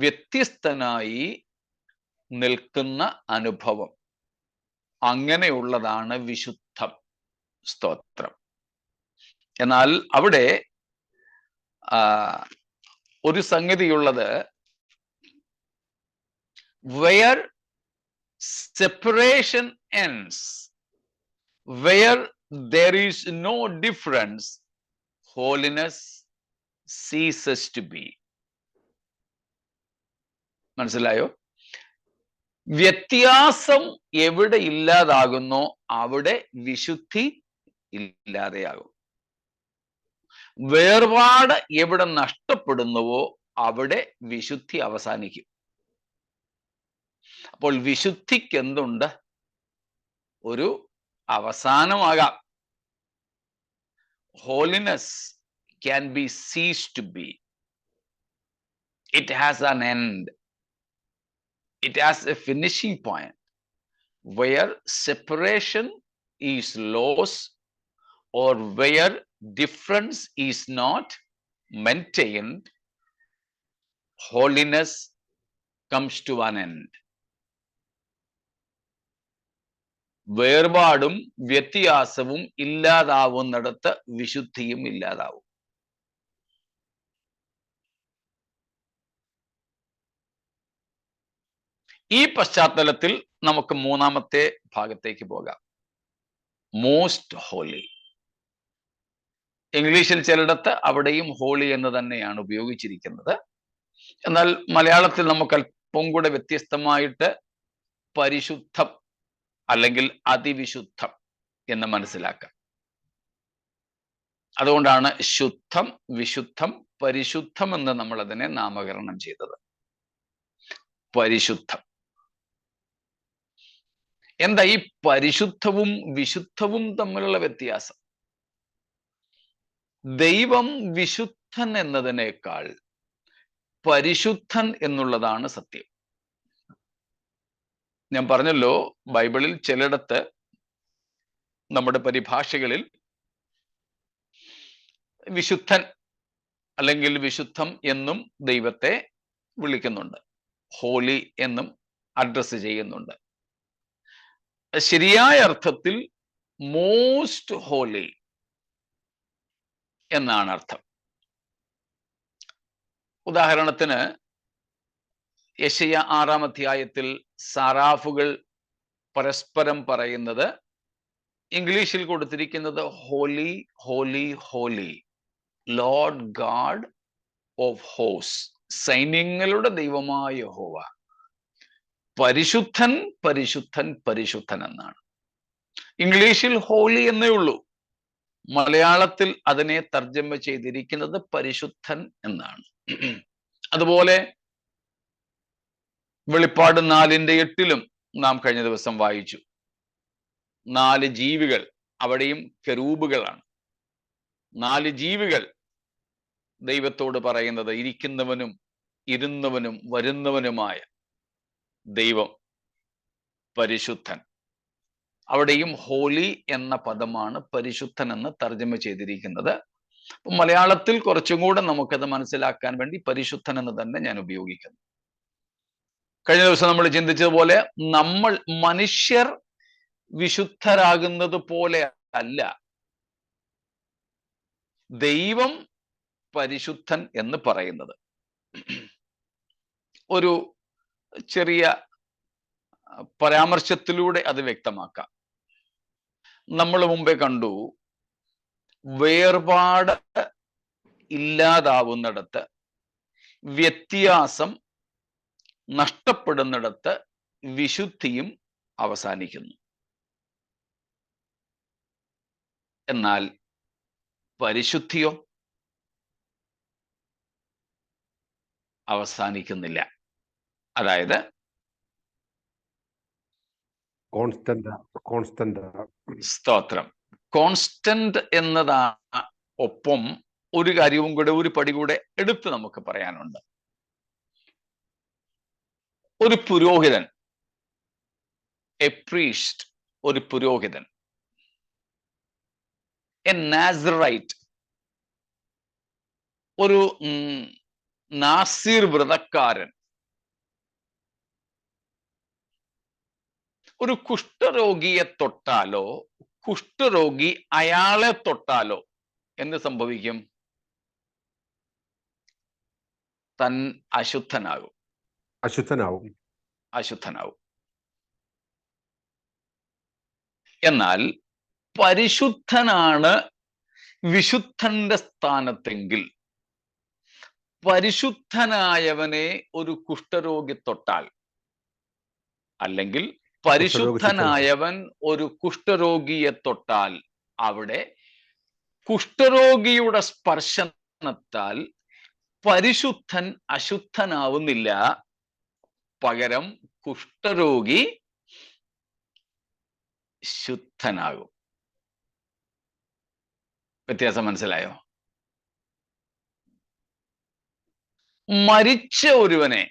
വ്യത്യസ്തനായി നിൽക്കുന്ന അനുഭവം, അങ്ങനെയുള്ളതാണ് വിശുദ്ധം. സ്തോത്രം. എന്നാൽ അവിടെ ഒരു സംഗതിയുള്ളത്, where separation ends, where there is no difference, holiness ceases to be. മനസ്സിലായോ? വ്യത്യാസം എവിടെ ഇല്ലാതാകുന്നോ അവിടെ വിശുദ്ധി ഇല്ലാതെയാകും. വേർപാട് എവിടെ നഷ്ടപ്പെടുന്നുവോ അവിടെ വിശുദ്ധി അവസാനിക്കും. അപ്പോൾ വിശുദ്ധിക്ക് എന്തുണ്ട്? ഒരു അവസാനമാകാം. Holiness can be ceased to be. It has an end. It has a finishing point where separation is lost or where difference is not maintained. Holiness comes to an end. വേർപാടും വ്യത്യാസവും ഇല്ലാതാവുന്നിടത്ത് വിശുദ്ധിയും ഇല്ലാതാവും. ഈ പശ്ചാത്തലത്തിൽ നമുക്ക് മൂന്നാമത്തെ ഭാഗത്തേക്ക് പോകാം. Most holy. ഇംഗ്ലീഷിൽ ചിലയിടത്ത് അവിടെയും ഹോളി എന്ന് തന്നെയാണ് ഉപയോഗിച്ചിരിക്കുന്നത്. എന്നാൽ മലയാളത്തിൽ നമുക്ക് അല്പം കൂടെ വ്യത്യസ്തമായിട്ട് പരിശുദ്ധം അല്ലെങ്കിൽ അതിവിശുദ്ധം എന്ന് മനസ്സിലാക്കാം. അതുകൊണ്ടാണ് ശുദ്ധം, വിശുദ്ധം, പരിശുദ്ധം എന്ന് നമ്മൾ അതിനെ നാമകരണം ചെയ്തത്. പരിശുദ്ധം. എന്താ ഈ പരിശുദ്ധവും വിശുദ്ധവും തമ്മിലുള്ള വ്യത്യാസം? ദൈവം വിശുദ്ധൻ എന്നതിനേക്കാൾ പരിശുദ്ധൻ എന്നുള്ളതാണ് സത്യം. ഞാൻ പറഞ്ഞല്ലോ, ബൈബിളിൽ ചിലയിടത്ത് നമ്മുടെ പരിഭാഷകളിൽ വിശുദ്ധൻ അല്ലെങ്കിൽ വിശുദ്ധം എന്നും ദൈവത്തെ വിളിക്കുന്നുണ്ട്, ഹോളി എന്നും അഡ്രസ് ചെയ്യുന്നുണ്ട്. ശരിയായ അർത്ഥത്തിൽ മോസ്റ്റ് ഹോളി എന്നാണ് അർത്ഥം. ഉദാഹരണത്തിന് യെശയ്യാ 6-ാം അധ്യായത്തിൽ സാറാഫുകൾ പരസ്പരം പറയുന്നത് ഇംഗ്ലീഷിൽ കൊടുത്തിരിക്കുന്നത് holy holy holy Lord God of ഹോസ്, സൈന്യങ്ങളുടെ ദൈവമായ യഹോവ. പരിശുദ്ധൻ പരിശുദ്ധൻ പരിശുദ്ധൻ എന്നാണ്. ഇംഗ്ലീഷിൽ ഹോലി എന്നേ ഉള്ളൂ. മലയാളത്തിൽ അതിനെ തർജ്ജമ ചെയ്തിരിക്കുന്നത് പരിശുദ്ധൻ എന്നാണ്. അതുപോലെ വെളിപ്പാട് 4:8 നാം കഴിഞ്ഞ ദിവസം വായിച്ചു. 4 ജീവികൾ, അവിടെയും കെരൂബുകളാണ്. 4 ജീവികൾ ദൈവത്തോട് പറയുന്നത് ഇരിക്കുന്നവനും ഇരുന്നവനും വരുന്നവനുമായ ദൈവം പരിശുദ്ധൻ. അവിടെയും ഹോലി എന്ന പദമാണ് പരിശുദ്ധൻ എന്ന് തർജ്ജമ ചെയ്തിരിക്കുന്നത്. മലയാളത്തിൽ കുറച്ചും കൂടെ നമുക്കത് മനസ്സിലാക്കാൻ വേണ്ടി പരിശുദ്ധൻ എന്ന് തന്നെ ഞാൻ ഉപയോഗിക്കുന്നു. കഴിഞ്ഞ ദിവസം നമ്മൾ ചിന്തിച്ചതുപോലെ നമ്മൾ മനുഷ്യർ വിശുദ്ധരാകുന്നത് പോലെ അല്ല ദൈവം പരിശുദ്ധൻ എന്ന് പറയുന്നത്. ഒരു ചെറിയ പരാമർശത്തിലൂടെ അത് വ്യക്തമാക്കാം. നമ്മൾ മുമ്പേ കണ്ടു, വേർപാട് ഇല്ലാതാവുന്നിടത്ത്, വ്യത്യാസം നഷ്ടപ്പെടുന്നിടത്ത് വിശുദ്ധിയും അവസാനിക്കുന്നു. എന്നാൽ പരിശുദ്ധിയോ അവസാനിക്കുന്നില്ല. അതായത് സ്തോത്രം, കോൺസ്റ്റന്റ് എന്നതാണ്. ഒപ്പം ഒരു കാര്യവും കൂടെ, ഒരു പടി കൂടെ എടുത്ത് നമുക്ക് പറയാനുണ്ട്. ഒരു പുരോഹിതൻ, എ പ്രീസ്റ്റ്, ഒരു പുരോഹിതൻ, എ നാസറൈറ്റ്, ഒരു നാസീർ വ്രതക്കാരൻ, ഒരു കുഷ്ഠരോഗിയെ തൊട്ടാലോ കുഷ്ഠരോഗി അയാളെ തൊട്ടാലോ എന്ത് സംഭവിക്കും? തൻ അശുദ്ധനാകും. എന്നാൽ പരിശുദ്ധനാണ് വിശുദ്ധന്റെ സ്ഥാനത്തെങ്കിൽ പരിശുദ്ധനായവനെ ഒരു കുഷ്ഠരോഗി തൊട്ടാൽ, അല്ലെങ്കിൽ പരിശുദ്ധനായവൻ ഒരു കുഷ്ഠരോഗിയെ തൊട്ടാൽ, അവിടെ കുഷ്ഠരോഗിയുടെ സ്പർശനത്താൽ പരിശുദ്ധൻ അശുദ്ധനാവുന്നില്ല, പകരം കുഷ്ഠരോഗി ശുദ്ധനാകും. വ്യത്യാസം മനസ്സിലായോ? മരിച്ച ഒരുവനെ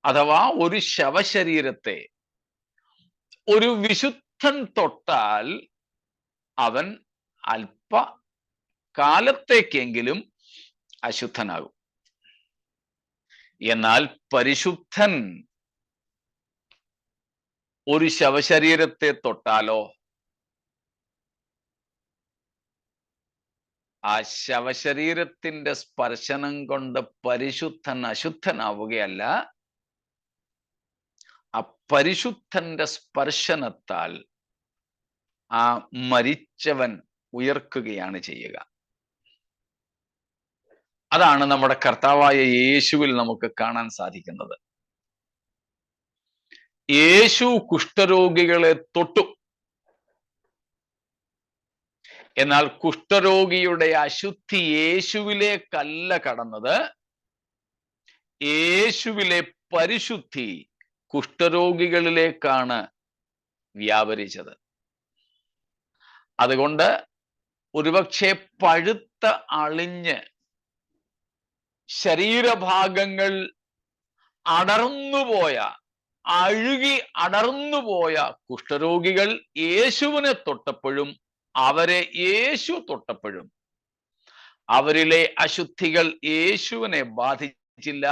അഥവാ ഒരു ശവശരീരത്തെ ഒരു വിശുദ്ധൻ തൊട്ടാൽ അവൻ അല്പ കാലത്തേക്കെങ്കിലും അശുദ്ധനാകും. എന്നാൽ പരിശുദ്ധൻ ഒരു ശവശരീരത്തെ തൊട്ടാലോ ആ ശവശരീരത്തിന്റെ സ്പർശനം കൊണ്ട് പരിശുദ്ധൻ അശുദ്ധനാവുകയല്ല, ആ പരിശുദ്ധന്റെ സ്പർശനത്താൽ ആ മരിച്ചവൻ ഉയർക്കുകയാണ് ചെയ്യുക. അതാണ് നമ്മുടെ കർത്താവായ യേശുവിൽ നമുക്ക് കാണാൻ സാധിക്കുന്നത്. യേശു കുഷ്ഠരോഗികളെ തൊട്ടു. എന്നാൽ കുഷ്ഠരോഗിയുടെ അശുദ്ധി യേശുവിലേക്കല്ല കടന്നത്, യേശുവിലെ പരിശുദ്ധി കുഷ്ഠരോഗികളിലേക്കാണ് വ്യാപരിച്ചത്. അതുകൊണ്ട് ഒരുപക്ഷെ പഴുത്ത അളിഞ്ഞ് ശരീരഭാഗങ്ങൾ അടർന്നുപോയ, അഴുകി അടർന്നുപോയ കുഷ്ഠരോഗികൾ യേശുവിനെ തൊട്ടപ്പോഴും, അവരെ യേശു തൊട്ടപ്പോഴും അവരിലെ അശുദ്ധികൾ യേശുവിനെ ബാധിച്ചില്ല.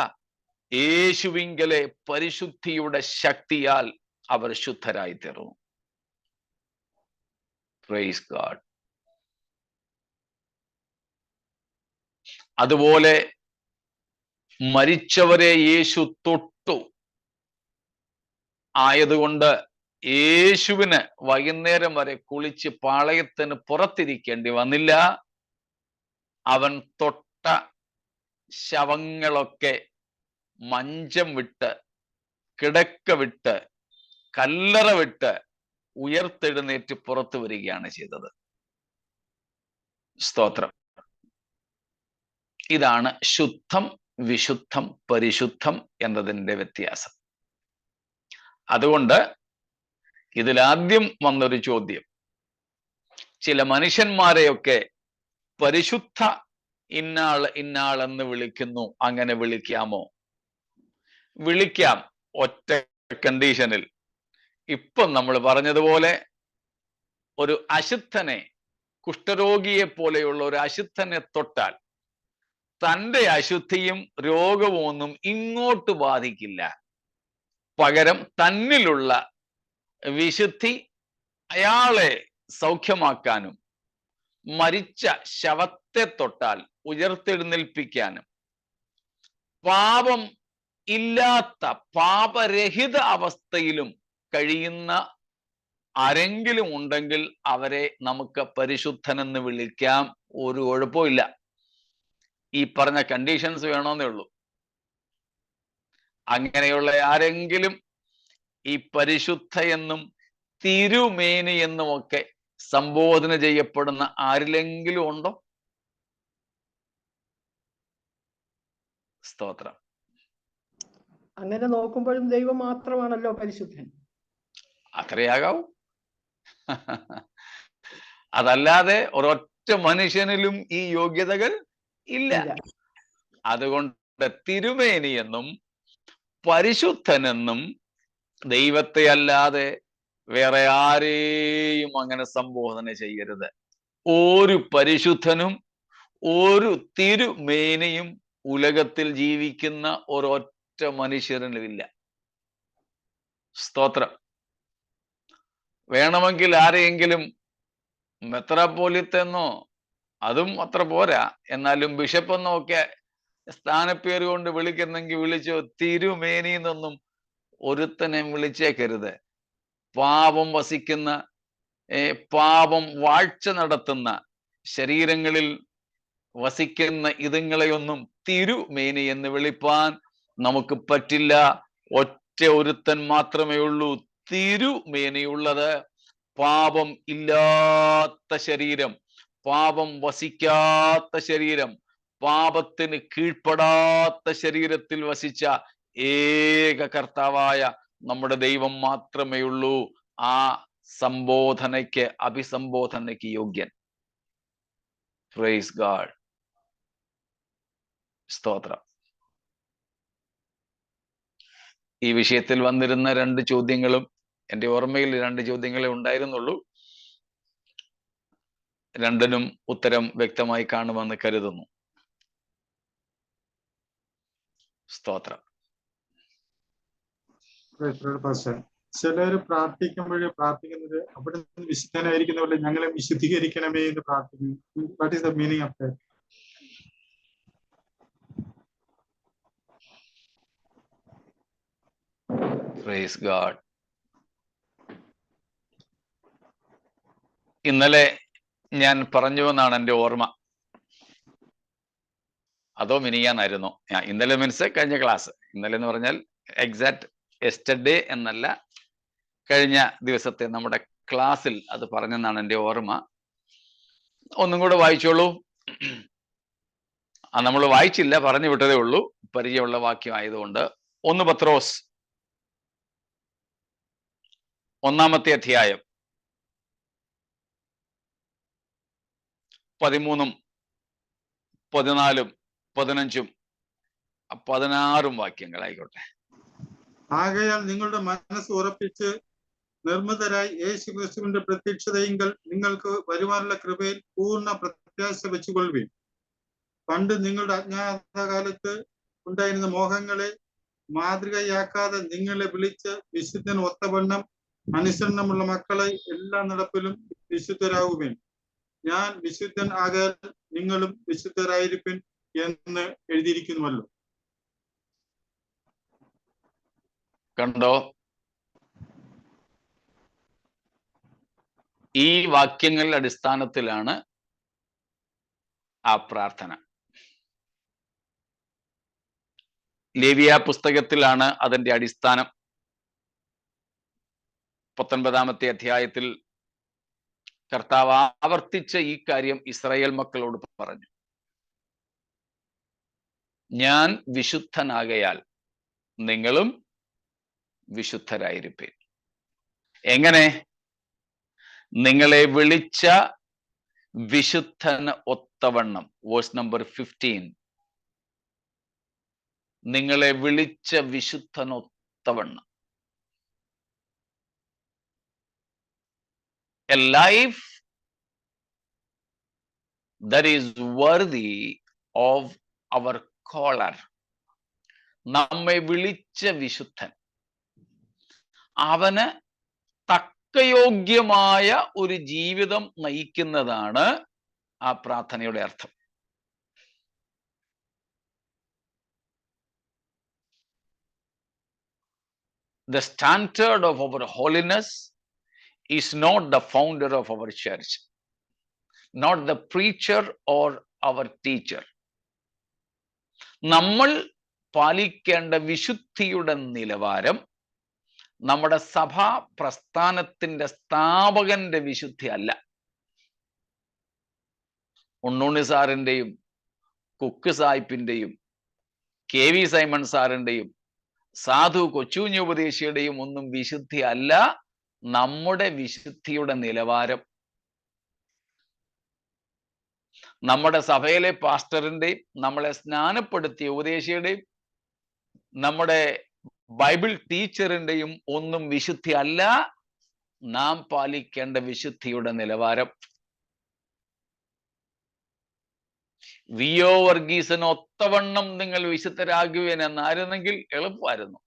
യേശുവിങ്കലെ പരിശുദ്ധിയുടെ ശക്തിയാൽ അവർ ശുദ്ധരായി തീർന്നു. Praise God. അതുപോലെ മരിച്ചവരെ യേശു തൊട്ടു ആയതുകൊണ്ട് യേശുവിന് വൈകുന്നേരം വരെ കുളിച്ച് പാളയത്തിന് പുറത്തിരിക്കേണ്ടി വന്നില്ല. അവൻ തൊട്ട ശവങ്ങളൊക്കെ മഞ്ചം വിട്ട്, കിടക്ക വിട്ട്, കല്ലറ വിട്ട് ഉയർത്തെഴുന്നേറ്റ് പുറത്തു വരികയാണ് ചെയ്തത്. സ്തോത്രം. ഇതാണ് ശുദ്ധം, വിശുദ്ധം, പരിശുദ്ധം എന്നതിൻ്റെ വ്യത്യാസം. അതുകൊണ്ട് ഇതിലാദ്യം വന്നൊരു ചോദ്യം, ചില മനുഷ്യന്മാരെയൊക്കെ പരിശുദ്ധ ഇന്നാൾ എന്ന് വിളിക്കുന്നു, അങ്ങനെ വിളിക്കാമോ? വിളിക്കാം, ഒറ്റ കണ്ടീഷനിൽ. ഇപ്പം നമ്മൾ പറഞ്ഞതുപോലെ ഒരു അശുദ്ധനെ, കുഷ്ഠരോഗിയെ പോലെയുള്ള ഒരു അശുദ്ധനെ തൊട്ടാൽ തൻ്റെ അശുദ്ധിയും രോഗവും ഒന്നും ഇങ്ങോട്ട് ബാധിക്കില്ല. പകരം തന്നിലുള്ള വിശുദ്ധി അയാളെ സൗഖ്യമാക്കാനും, മരിച്ച ശവത്തെ തൊട്ടാൽ ഉയർത്തെഴുന്നേൽപ്പിക്കാനും, പാപം ഇല്ലാത്ത പാപരഹിത അവസ്ഥയിലും കഴിയുന്ന ആരെങ്കിലും ഉണ്ടെങ്കിൽ അവരെ നമുക്ക് പരിശുദ്ധനെന്ന് വിളിക്കാം. ഒരു കുഴപ്പമില്ല. ഈ പറഞ്ഞ കണ്ടീഷൻസ് വേണമെന്നേ ഉള്ളൂ. അങ്ങനെയുള്ള ആരെങ്കിലും ഈ പരിശുദ്ധ എന്നും തിരുമേനി എന്നുമൊക്കെ സംബോധന ചെയ്യപ്പെടുന്ന ആരിലെങ്കിലും ഉണ്ടോ? സ്തോത്രം. അങ്ങനെ നോക്കുമ്പോഴും ദൈവം മാത്രമാണല്ലോ പരിശുദ്ധൻ. അത്രയാകാവൂ. അതല്ലാതെ ഒരൊറ്റ മനുഷ്യനിലും ഈ യോഗ്യതകൾ ഇല്ല. അതുകൊണ്ട് തിരുമേനി എന്നും പരിശുദ്ധനെന്നും ദൈവത്തെ അല്ലാതെ വേറെ ആരെയും അങ്ങനെ സംബോധന ചെയ്യരുത്. ഒരു പരിശുദ്ധനും ഒരു തിരുമേനിയും ഉലകത്തിൽ ജീവിക്കുന്ന ഒരൊറ്റ മനുഷ്യരിലുമില്ല. സ്തോത്രം. വേണമെങ്കിൽ ആരെയെങ്കിലും മെത്രാപ്പോലിത്തെന്നോ, അതും അത്ര പോരാ, എന്നാലും ബിഷപ്പെന്നോ ഒക്കെ സ്ഥാനപ്പേര് കൊണ്ട് വിളിക്കുന്നെങ്കിൽ വിളിച്ചോ. തിരുമേനി എന്നൊന്നും ഒരുത്തനെ വിളിച്ചേക്കരുത്. പാപം വസിക്കുന്ന, പാപം വാഴ്ച നടത്തുന്ന, ശരീരങ്ങളിൽ വസിക്കുന്ന ഇതുങ്ങളെയൊന്നും തിരുമേനി എന്ന് വിളിപ്പാൻ നമുക്ക് പറ്റില്ല. ഒറ്റ ഒരുത്തൻ മാത്രമേ ഉള്ളൂ തിരുമേനിയുള്ളത്. പാപം ഇല്ലാത്ത ശരീരം, പാപം വസിക്കാത്ത ശരീരം, പാപത്തിന് കീഴ്പ്പെടാത്ത ശരീരത്തിൽ വസിച്ച ഏക കർത്താവായ നമ്മുടെ ദൈവം മാത്രമേ ഉള്ളൂ ആ സംബോധനയ്ക്ക്, അഭിസംബോധനയ്ക്ക് യോഗ്യൻ. Praise God. സ്തോത്രം. ഈ വിഷയത്തിൽ വന്നിരുന്ന 2 ചോദ്യങ്ങളും എൻ്റെ ഓർമ്മയിൽ 2 ചോദ്യങ്ങളെ ഉണ്ടായിരുന്നുള്ളൂ. 2നും ഉത്തരം വ്യക്തമായി കാണുമെന്ന് കരുതുന്നു. സ്തോത്രം. ചിലര് പ്രാർത്ഥിക്കുന്നത് അവിടെ നിന്ന് വിശുദ്ധനായിരിക്കുന്ന പോലെ ഞങ്ങളെ വിശുദ്ധീകരിക്കണമേ എന്ന് പ്രാർത്ഥിക്കുന്നു. What is the meaning of that? Praise God. ഇന്നലെ ഞാൻ പറഞ്ഞു എന്നാണ് എൻ്റെ ഓർമ്മ. അതോ മിനിയാന്നായിരുന്നു? ഇന്നലെ മീൻസ് കഴിഞ്ഞ ക്ലാസ്. ഇന്നലെ എന്ന് പറഞ്ഞാൽ എക്സാക്ട് യെസ്റ്റർഡേ എന്നല്ല, കഴിഞ്ഞ ദിവസത്തെ നമ്മുടെ ക്ലാസ്സിൽ അത് പറഞ്ഞെന്നാണ് എൻ്റെ ഓർമ്മ. ഒന്നും കൂടെ വായിച്ചോളൂ. നമ്മൾ വായിച്ചില്ല, പറഞ്ഞു വിട്ടതേ ഉള്ളൂ, പരിചയമുള്ള വാക്യം ആയതുകൊണ്ട്. 1 പത്രോസ് 1-ാമത്തെ അധ്യായം 13, 14, 15, 16 വാക്യങ്ങളായിക്കോട്ടെ. ആകയാൽ നിങ്ങളുടെ മനസ്സ് ഉറപ്പിച്ച് നിർമ്മിതരായി യേശു ക്രിസ്തുവിന്റെ പ്രത്യക്ഷതയെങ്കിൽ നിങ്ങൾക്ക് വരുവാനുള്ള കൃപയിൽ പൂർണ്ണ പ്രത്യാശ വെച്ചുകൊള്ളുവിൻ. പണ്ട് നിങ്ങളുടെ അജ്ഞാതകാലത്ത് ഉണ്ടായിരുന്ന മോഹങ്ങളെ മാതൃകയാക്കാതെ നിങ്ങളെ വിളിച്ച് വിശുദ്ധന് ഒത്തവണ്ണം അനുസരണമുള്ള മക്കളെ എല്ലാ നടപ്പിലും വിശുദ്ധരാകുവിൻ. ഞാൻ വിശുദ്ധൻ ആകാൻ നിങ്ങളും വിശുദ്ധരായിരിപ്പിൻ എന്ന് എഴുതിയിരിക്കുന്നുവല്ലോ. കണ്ടോ? ഈ വാക്യങ്ങളുടെ അടിസ്ഥാനത്തിലാണ് ആ പ്രാർത്ഥന. ലേവ്യ പുസ്തകത്തിലാണ് അതിന്റെ അടിസ്ഥാനം. 19-ാമത്തെ അധ്യായത്തിൽ കർത്താവ് ആവർത്തിച്ച ഈ കാര്യം ഇസ്രായേൽ മക്കളോട് പറഞ്ഞു. ഞാൻ വിശുദ്ധനാകയാൽ നിങ്ങളും വിശുദ്ധരായിരിപ്പീൻ. എങ്ങനെ? നിങ്ങളെ വിളിച്ച വിശുദ്ധന് ഒത്തവണ്ണം. Verse number 15. നിങ്ങളെ വിളിച്ച വിശുദ്ധനൊത്തവണ്ണം. A life that is worthy of our caller. നമ്മെ വിളിച്ച വിശുദ്ധൻ, അവന് തക്കയോഗ്യമായ ഒരു ജീവിതം നയിക്കുന്നതാണ് ആ പ്രാർത്ഥനയുടെ അർത്ഥം. The standard of our holiness is not the founder of our church, not the preacher or our teacher. നമ്മൾ പാലിക്കേണ്ട വിശുദ്ധിയുടെ നിലവാരം നമ്മുടെ സഭാ പ്രസ്ഥാനത്തിന്റെ സ്ഥാപകന്റെ വിശുദ്ധി അല്ല. ഉണ്ണുണ്ണി സാറിന്റെയും കുക്ക് സായിപ്പിന്റെയും KV സൈമൺ സാറിന്റെയും സാധു കൊച്ചുകുഞ്ഞ് ഉപദേശിയുടെയും ഒന്നും വിശുദ്ധി അല്ല നമ്മുടെ വിശുദ്ധിയുടെ നിലവാരം. നമ്മുടെ സഭയിലെ പാസ്റ്ററിന്റെയും നമ്മളെ സ്നാനപ്പെടുത്തിയ ഉപദേശിയുടെയും നമ്മുടെ ബൈബിൾ ടീച്ചറിന്റെയും ഒന്നും വിശുദ്ധി അല്ല നാം പാലിക്കേണ്ട വിശുദ്ധിയുടെ നിലവാരം. വിയോ വർഗീസിന് ഒത്തവണ്ണം നിങ്ങൾ വിശുദ്ധരാകുവേൻ എന്നായിരുന്നെങ്കിൽ എളുപ്പമായിരുന്നു.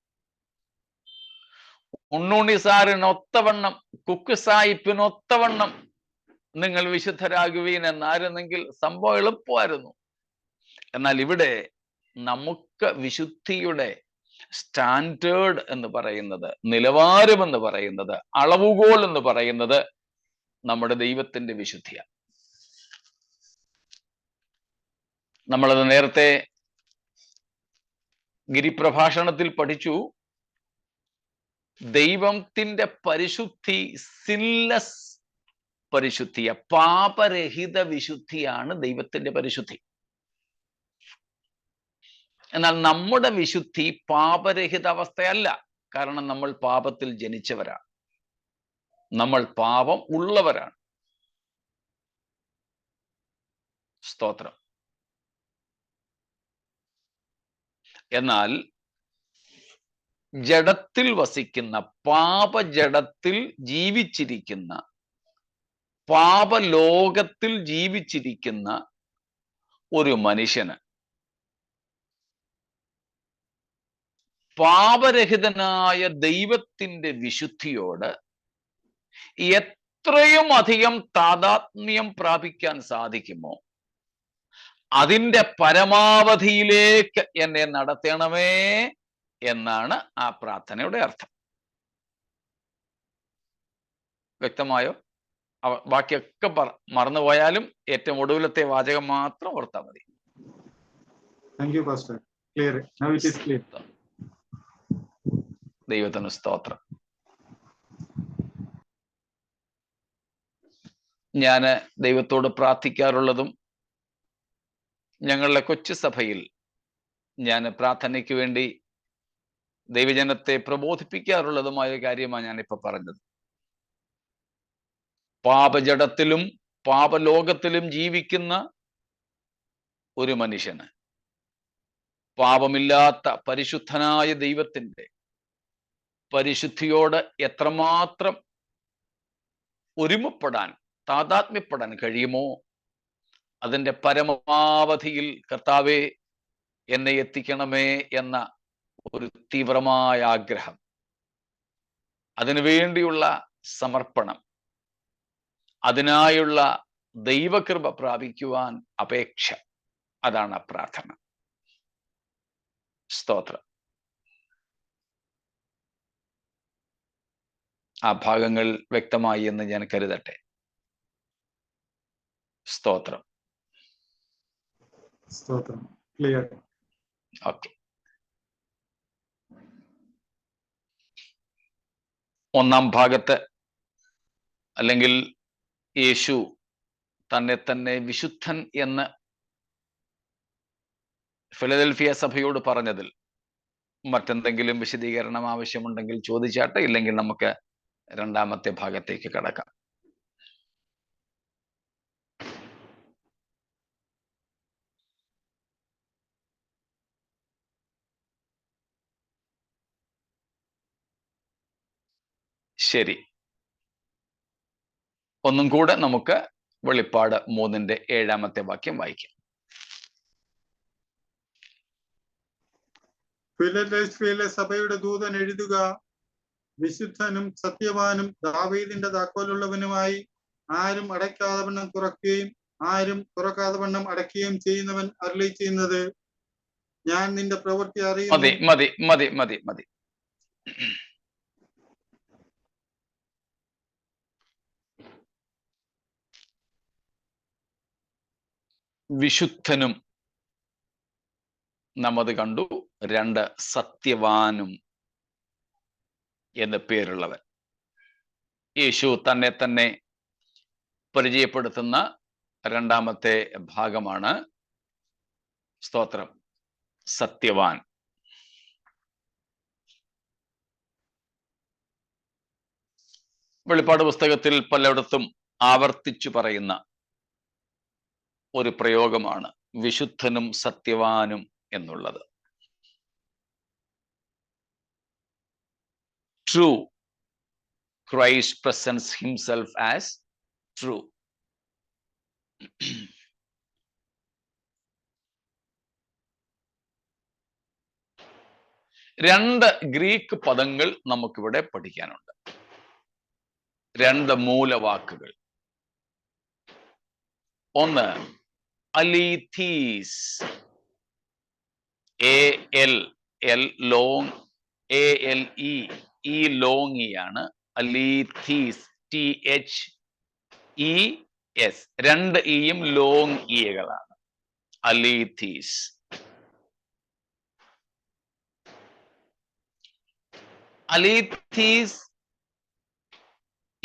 ഉണ്ണുണ്ണി സാറിന് ഒത്തവണ്ണം, കുക്ക് സായിപ്പിന് ഒത്തവണ്ണം നിങ്ങൾ വിശുദ്ധരാകുവീൻ എന്നായിരുന്നെങ്കിൽ സംഭവം എളുപ്പമായിരുന്നു. എന്നാൽ ഇവിടെ നമുക്ക് വിശുദ്ധിയുടെ സ്റ്റാൻഡേർഡ് എന്ന് പറയുന്നത്, നിലവാരം എന്ന് പറയുന്നത്, അളവുകോൽ എന്ന് പറയുന്നത് നമ്മുടെ ദൈവത്തിന്റെ വിശുദ്ധിയാണ്. നമ്മളത് നേരത്തെ ഗിരിപ്രഭാഷണത്തിൽ പഠിച്ചു. ദൈവത്തിന്റെ പരിശുദ്ധി സിൻലെസ് പരിശുദ്ധിയ, പാപരഹിത വിശുദ്ധിയാണ് ദൈവത്തിന്റെ പരിശുദ്ധി. എന്നാൽ നമ്മുടെ വിശുദ്ധി പാപരഹിത അവസ്ഥയല്ല. കാരണം നമ്മൾ പാപത്തിൽ ജനിച്ചവരാണ്, നമ്മൾ പാപം ഉള്ളവരാണ്. സ്തോത്രം. എന്നാൽ ജഡത്തിൽ വസിക്കുന്ന, പാപജഡത്തിൽ ജീവിച്ചിരിക്കുന്ന, പാപലോകത്തിൽ ജീവിച്ചിരിക്കുന്ന ഒരു മനുഷ്യന് പാപരഹിതനായ ദൈവത്തിന്റെ വിശുദ്ധിയോട് എത്രയും അധികം താദാത്മ്യം പ്രാപിക്കാൻ സാധിക്കുമോ അതിന്റെ പരമാവധിയിലേക്ക് എന്നെ നടത്തണമേ എന്നാണ് ആ പ്രാർത്ഥനയുടെ അർത്ഥം. വ്യക്തമായോ? ബാക്കിയൊക്കെ മറന്നുപോയാലും ഏറ്റവും ഒടുവിലത്തെ വാചകം മാത്രം ഓർത്താൽ മതി. Thank you, Pastor. Clear. Now it is clear. ദൈവത്തിന് സ്തോത്രം. ഞാൻ ദൈവത്തോട് പ്രാർത്ഥിക്കാറുള്ളതും ഞങ്ങളുടെ കൊച്ചു സഭയിൽ ഞാൻ പ്രാർത്ഥനയ്ക്ക് വേണ്ടി ദൈവജനത്തെ പ്രബോധിപ്പിക്കാറുള്ളതുമായ കാര്യമാണ് ഞാനിപ്പോ പറഞ്ഞത്. പാപജഡത്തിലും പാപലോകത്തിലും ജീവിക്കുന്ന ഒരു മനുഷ്യന് പാപമില്ലാത്ത പരിശുദ്ധനായ ദൈവത്തിന്റെ പരിശുദ്ധിയോട് എത്രമാത്രം ഒരുമപ്പെടാൻ, താതാത്മ്യപ്പെടാൻ കഴിയുമോ അതിന്റെ പരമാവധിയിൽ കർത്താവേ എന്നെ എത്തിക്കണമേ എന്ന ഒരു തീവ്രമായ ആഗ്രഹം, അതിനുവേണ്ടിയുള്ള സമർപ്പണം, അതിനായുള്ള ദൈവകൃപ പ്രാപിക്കുവാൻ അപേക്ഷ, അതാണ് പ്രാർത്ഥന. സ്തോത്രം. ആ ഭാഗങ്ങൾ വ്യക്തമായി എന്ന് ഞാൻ കരുതട്ടെ. സ്തോത്രം. സ്തോത്രം. ക്ലിയർ. ഓക്കെ. ഒന്നാം ഭാഗത്ത് അല്ലെങ്കിൽ യേശു തന്നെ തന്നെ വിശുദ്ധൻ എന്ന് ഫിലദൽഫിയ സഭയോട് പറഞ്ഞതിൽ മറ്റെന്തെങ്കിലും വിശദീകരണം ആവശ്യമുണ്ടെങ്കിൽ ചോദിച്ചാട്ടെ, ഇല്ലെങ്കിൽ നമുക്ക് രണ്ടാമത്തെ ഭാഗത്തേക്ക് കടക്കാം. ശരി, ഒന്നും കൂടെ നമുക്ക് വെളിപ്പാട് 3:7 വാക്യം വായിക്കാം. ഫിലദൽഫിയയിലെ സഭയുടെ ദൂതൻ എഴുതുക, വിശുദ്ധനും സത്യവാനും ദാവീദിന്റെ താക്കോലുള്ളവനുമായി ആരും അടയ്ക്കാതെ വണ്ണം തുറക്കുകയും ആരും തുറക്കാതെ വണ്ണം അടയ്ക്കുകയും ചെയ്യുന്നവൻ അരുളി ചെയ്യുന്നത്, ഞാൻ നിന്റെ പ്രവൃത്തി അറിയുന്നു. മതി മതി മതി മതി. വിശുദ്ധനും നമ്മത് കണ്ടു, 2 സത്യവാനും എന്ന് പേരുള്ളവൻ. യേശു തന്നെ തന്നെ പരിചയപ്പെടുത്തുന്ന രണ്ടാമത്തെ ഭാഗമാണ് സ്തോത്രം, സത്യവാൻ. വെളിപ്പാട് പുസ്തകത്തിൽ പലയിടത്തും ആവർത്തിച്ചു പറയുന്ന ഒരു പ്രയോഗമാണ് വിശുദ്ധനും സത്യവാനും എന്നുള്ളത്. True. Christ presents himself as true. രണ്ട് ഗ്രീക്ക് പദങ്ങൾ നമുക്കിവിടെ പഠിക്കാനുണ്ട്, 2 മൂലവാക്കുകൾ. ഒന്ന് അലീഥീസ്, ഈ ലോങ്ങിയാണ് അലീഥീസ്, THES, 2 ഈയും ലോങ് ഈകളാണ്. അലീഥീസ്. Alethes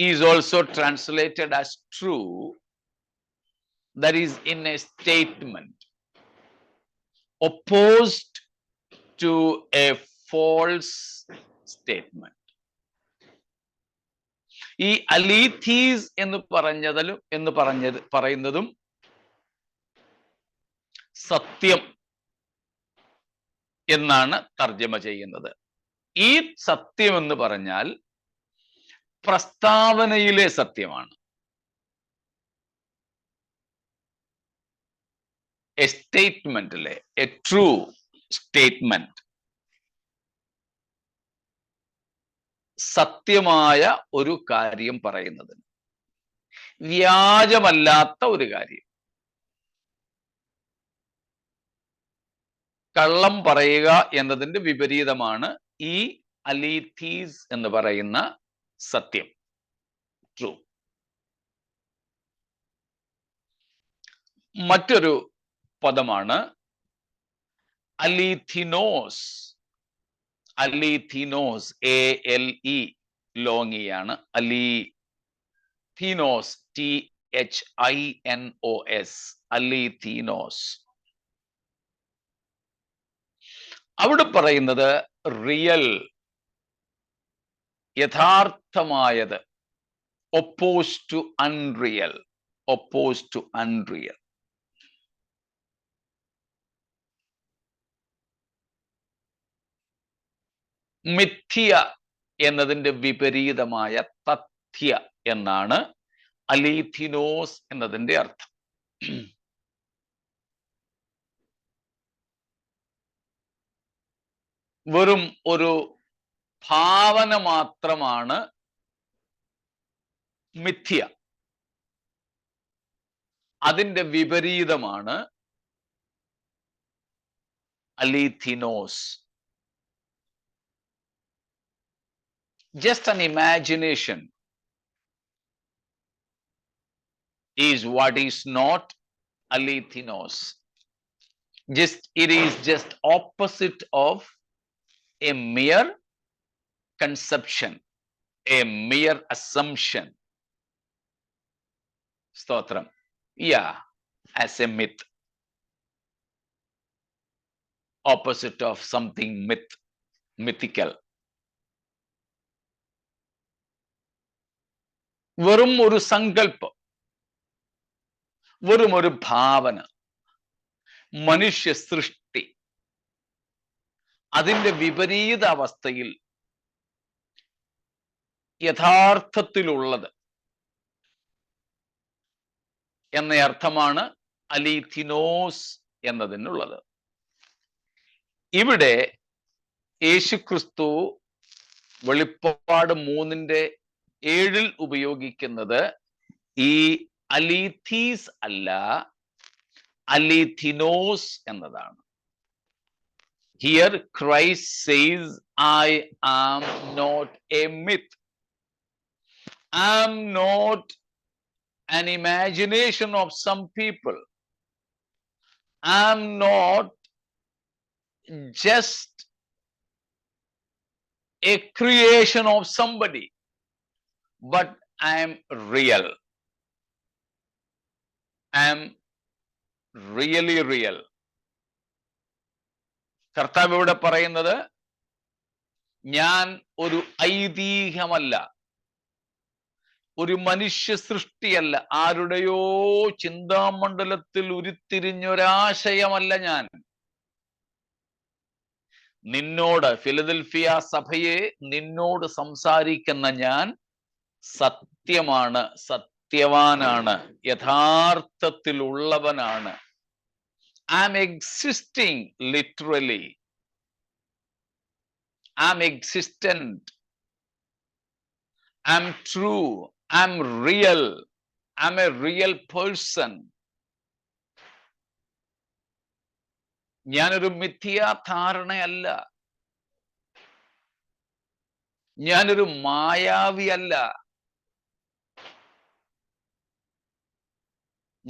is also translated as true, that is in a statement opposed to a false statement. ഈ അലീഥീസ് എന്ന് പറയുന്നതും സത്യം എന്നാണ് തർജ്ജമ ചെയ്യുന്നത്. ഈ സത്യം എന്ന് പറഞ്ഞാൽ പ്രസ്താവനയിലെ സത്യമാണ്. എ സ്റ്റേറ്റ്മെന്റിലെ, എ ട്രൂ സ്റ്റേറ്റ്മെന്റ്, സത്യമായ ഒരു കാര്യം പറയുന്നതിന്, വ്യാജമല്ലാത്ത ഒരു കാര്യം. കള്ളം പറയുക എന്നതിന്റെ വിപരീതമാണ് ഈ അലീഥീസ് എന്ന് പറയുന്ന സത്യം, ട്രൂ. മറ്റൊരു പദമാണ് അലീഥിനോസ്. അലീഥിനോസ്, ALE ലോങ്ങിയാണ്. അലീഥിനോസ്, THINOS, അലീഥിനോസ്. അവിടെ പറയുന്നത് റിയൽ, യഥാർത്ഥമായത്, oppose to unreal, oppose to unreal. മിഥ്യ എന്നതിന്റെ വിപരീതമായ തഥ്യ എന്നാണ് അലീഥിനോസ് എന്നതിന്റെ അർത്ഥം. വെറും ഒരു ഭാവന മാത്രമാണ് മിഥ്യ. അതിന്റെ വിപരീതമാണ് അലീഥിനോസ്. Just an imagination is what is not alethinos. It is just opposite of a mere conception, a mere assumption. Stotram. Yeah, as a myth. Opposite of something mythical. വെറും ഒരു സങ്കല്പം, വെറും ഒരു ഭാവന, മനുഷ്യ സൃഷ്ടി. അതിന്റെ വിപരീത അവസ്ഥയിൽ യഥാർത്ഥത്തിലുള്ളത് എന്ന അർത്ഥമാണ് അലീഥിനോസ് എന്നതിനുള്ളത്. ഇവിടെ യേശുക്രിസ്തു വെളിപ്പാട് 3:7 ഉപയോഗിക്കുന്നത് ഈ അലീഥീസ് അല്ല, അലീഥിനോസ് എന്നതാണ്. Here Christ says, I am not a myth. I am not an imagination of some people. I am not just a creation of somebody, but I am real. I am really real. കർത്താവ് ഇവിടെ പറയുന്നത്, ഞാൻ ഒരു ഐതിഹ്യമല്ല, ഒരു മനുഷ്യ സൃഷ്ടിയല്ല, ആരുടെയോ ചിന്താമണ്ഡലത്തിൽ ഉരുത്തിരിഞ്ഞൊരാശയമല്ല ഞാൻ. നിന്നോട്, ഫിലദൽഫിയ സഭയെ നിന്നോട് സംസാരിക്കുന്ന ഞാൻ സത്യമാണ്, സത്യവാനാണ്, യഥാർത്ഥത്തിലുള്ളവനാണ്. I am existing literally. I am existent. I am true. I am real. I am a real person. ഞാനൊരു മിഥ്യാധാരണയല്ല, ഞാനൊരു മായാവിയല്ല,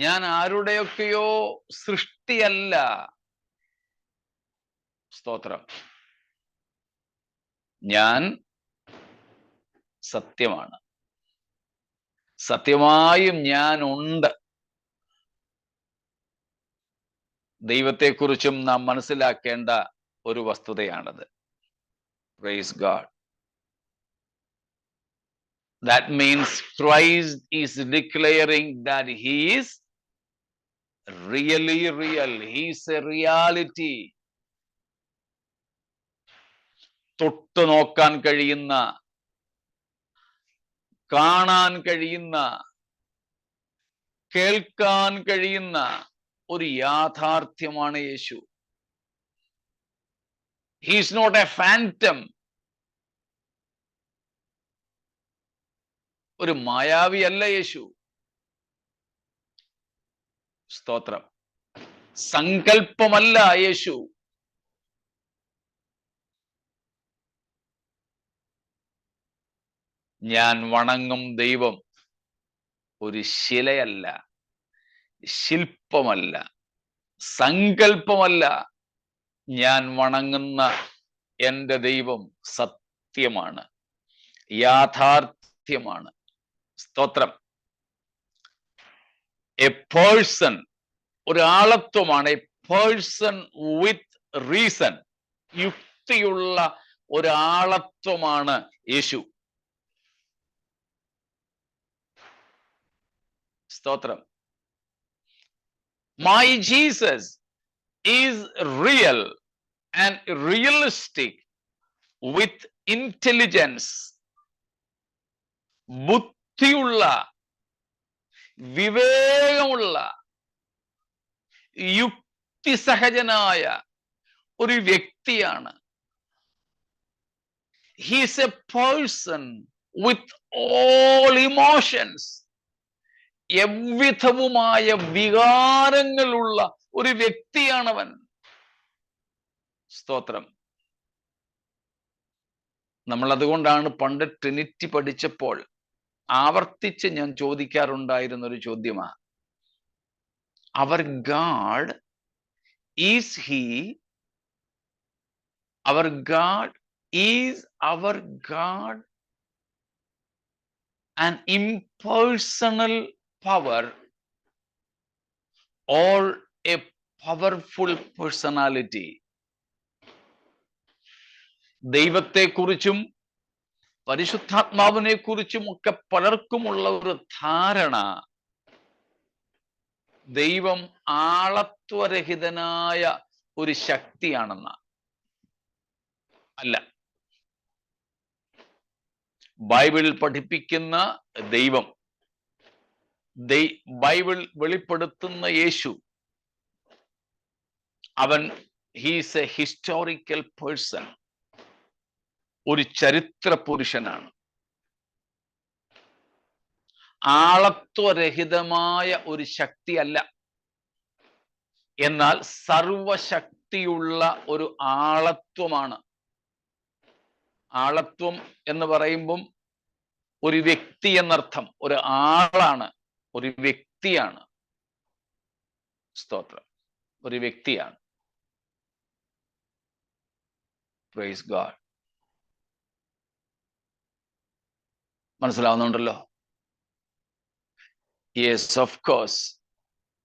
ഞാൻ ആരുടെയൊക്കെയോ സൃഷ്ടിയല്ല. സ്തോത്രം. ഞാൻ സത്യമാണ്. സത്യമായും ഞാൻ ഉണ്ട്. ദൈവത്തെക്കുറിച്ചും നാം മനസ്സിലാക്കേണ്ട ഒരു വസ്തുതയാണത്. Praise God. That means Christ is declaring that he is really real. He is a reality. തൊട്ടു നോക്കാൻ കഴിയുന്ന, കാണാൻ കഴിയുന്ന, കേൾക്കാൻ കഴിയുന്ന ഒരു യാഥാർത്ഥ്യമാണ് യേശു. He is not a phantom. ഒരു മായാവിയല്ല യേശു. സ്തോത്രം. സങ്കല്പമല്ല യേശു. ഞാൻ വണങ്ങും ദൈവം ഒരു ശിലയല്ല, ശില്പമല്ല, സങ്കല്പമല്ല. ഞാൻ വണങ്ങുന്ന എൻ്റെ ദൈവം സത്യമാണ്, യാഥാർത്ഥ്യമാണ്. സ്തോത്രം. എ പേഴ്സൺ, ഒരാളത്വമാണ്. എ പേഴ്സൺ വിത്ത് റീസൺ, യുക്തിയുള്ള ഒരാളത്വമാണ് യേശു. സ്തോത്രം. My Jesus is real and realistic with intelligence. ബുദ്ധിയുള്ള, വിവേകമുള്ള, യുക്തിസഹജനായ ഒരു വ്യക്തിയാണ്. He is a person with all emotions. എவ்விധവുമായ വികാരങ്ങളുള്ള ഒരു വ്യക്തിയാണവൻ. സ്തോത്രം. നമ്മൾ അതുകൊണ്ടാണ് പണ്ട് ട്രിനിറ്റി പഠിച്ചപ്പോൾ ആവർത്തിച്ച് ഞാൻ ചോദിക്കാറുണ്ടായിരുന്ന ഒരു ചോദ്യമാണ്, our God is he, our God is our God an impersonal power or a powerful personality? ദൈവത്തെക്കുറിച്ചും പരിശുദ്ധാത്മാവിനെ കുറിച്ചും ഒക്കെ പലർക്കുമുള്ള ഒരു ധാരണ, ദൈവം ആളത്വരഹിതനായ ഒരു ശക്തിയാണെന്ന. അല്ല. ബൈബിൾ പഠിപ്പിക്കുന്ന ദൈവം, ബൈബിൾ വെളിപ്പെടുത്തുന്ന യേശു, അവൻ ഹീസ് എ ഹിസ്റ്റോറിക്കൽ പേഴ്സൺ, ഒരു ചരിത്ര പുരുഷനാണ്. ആളത്വരഹിതമായ ഒരു ശക്തിയല്ല, എന്നാൽ സർവശക്തിയുള്ള ഒരു ആളത്വമാണ്. ആളത്വം എന്ന് പറയുമ്പം ഒരു വ്യക്തി എന്നർത്ഥം. ഒരു ആളാണ്, ഒരു വ്യക്തിയാണ്. സ്തോത്രം. ഒരു വ്യക്തിയാണ്. Praise God. മനസ്സിലാവുന്നുണ്ടല്ലോ? Yes, of course,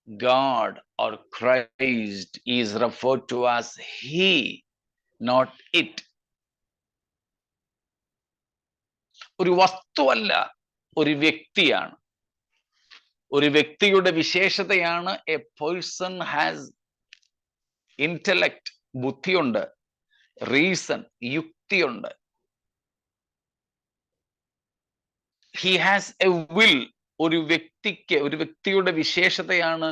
God or Christ is referred to as he, not it. ഒരു വസ്തുവല്ല, ഒരു വ്യക്തിയാണ്. ഒരു വ്യക്തിയുടെ വിശേഷതയാണ് എ പേഴ്സൺ ഹാസ് ഇന്റലക്ട്, ബുദ്ധിയുണ്ട്, റീസൺ, യുക്തിയുണ്ട്. He has a will. ഒരു വ്യക്തിക്ക്, ഒരു വ്യക്തിയുടെ വിശേഷതയാണ്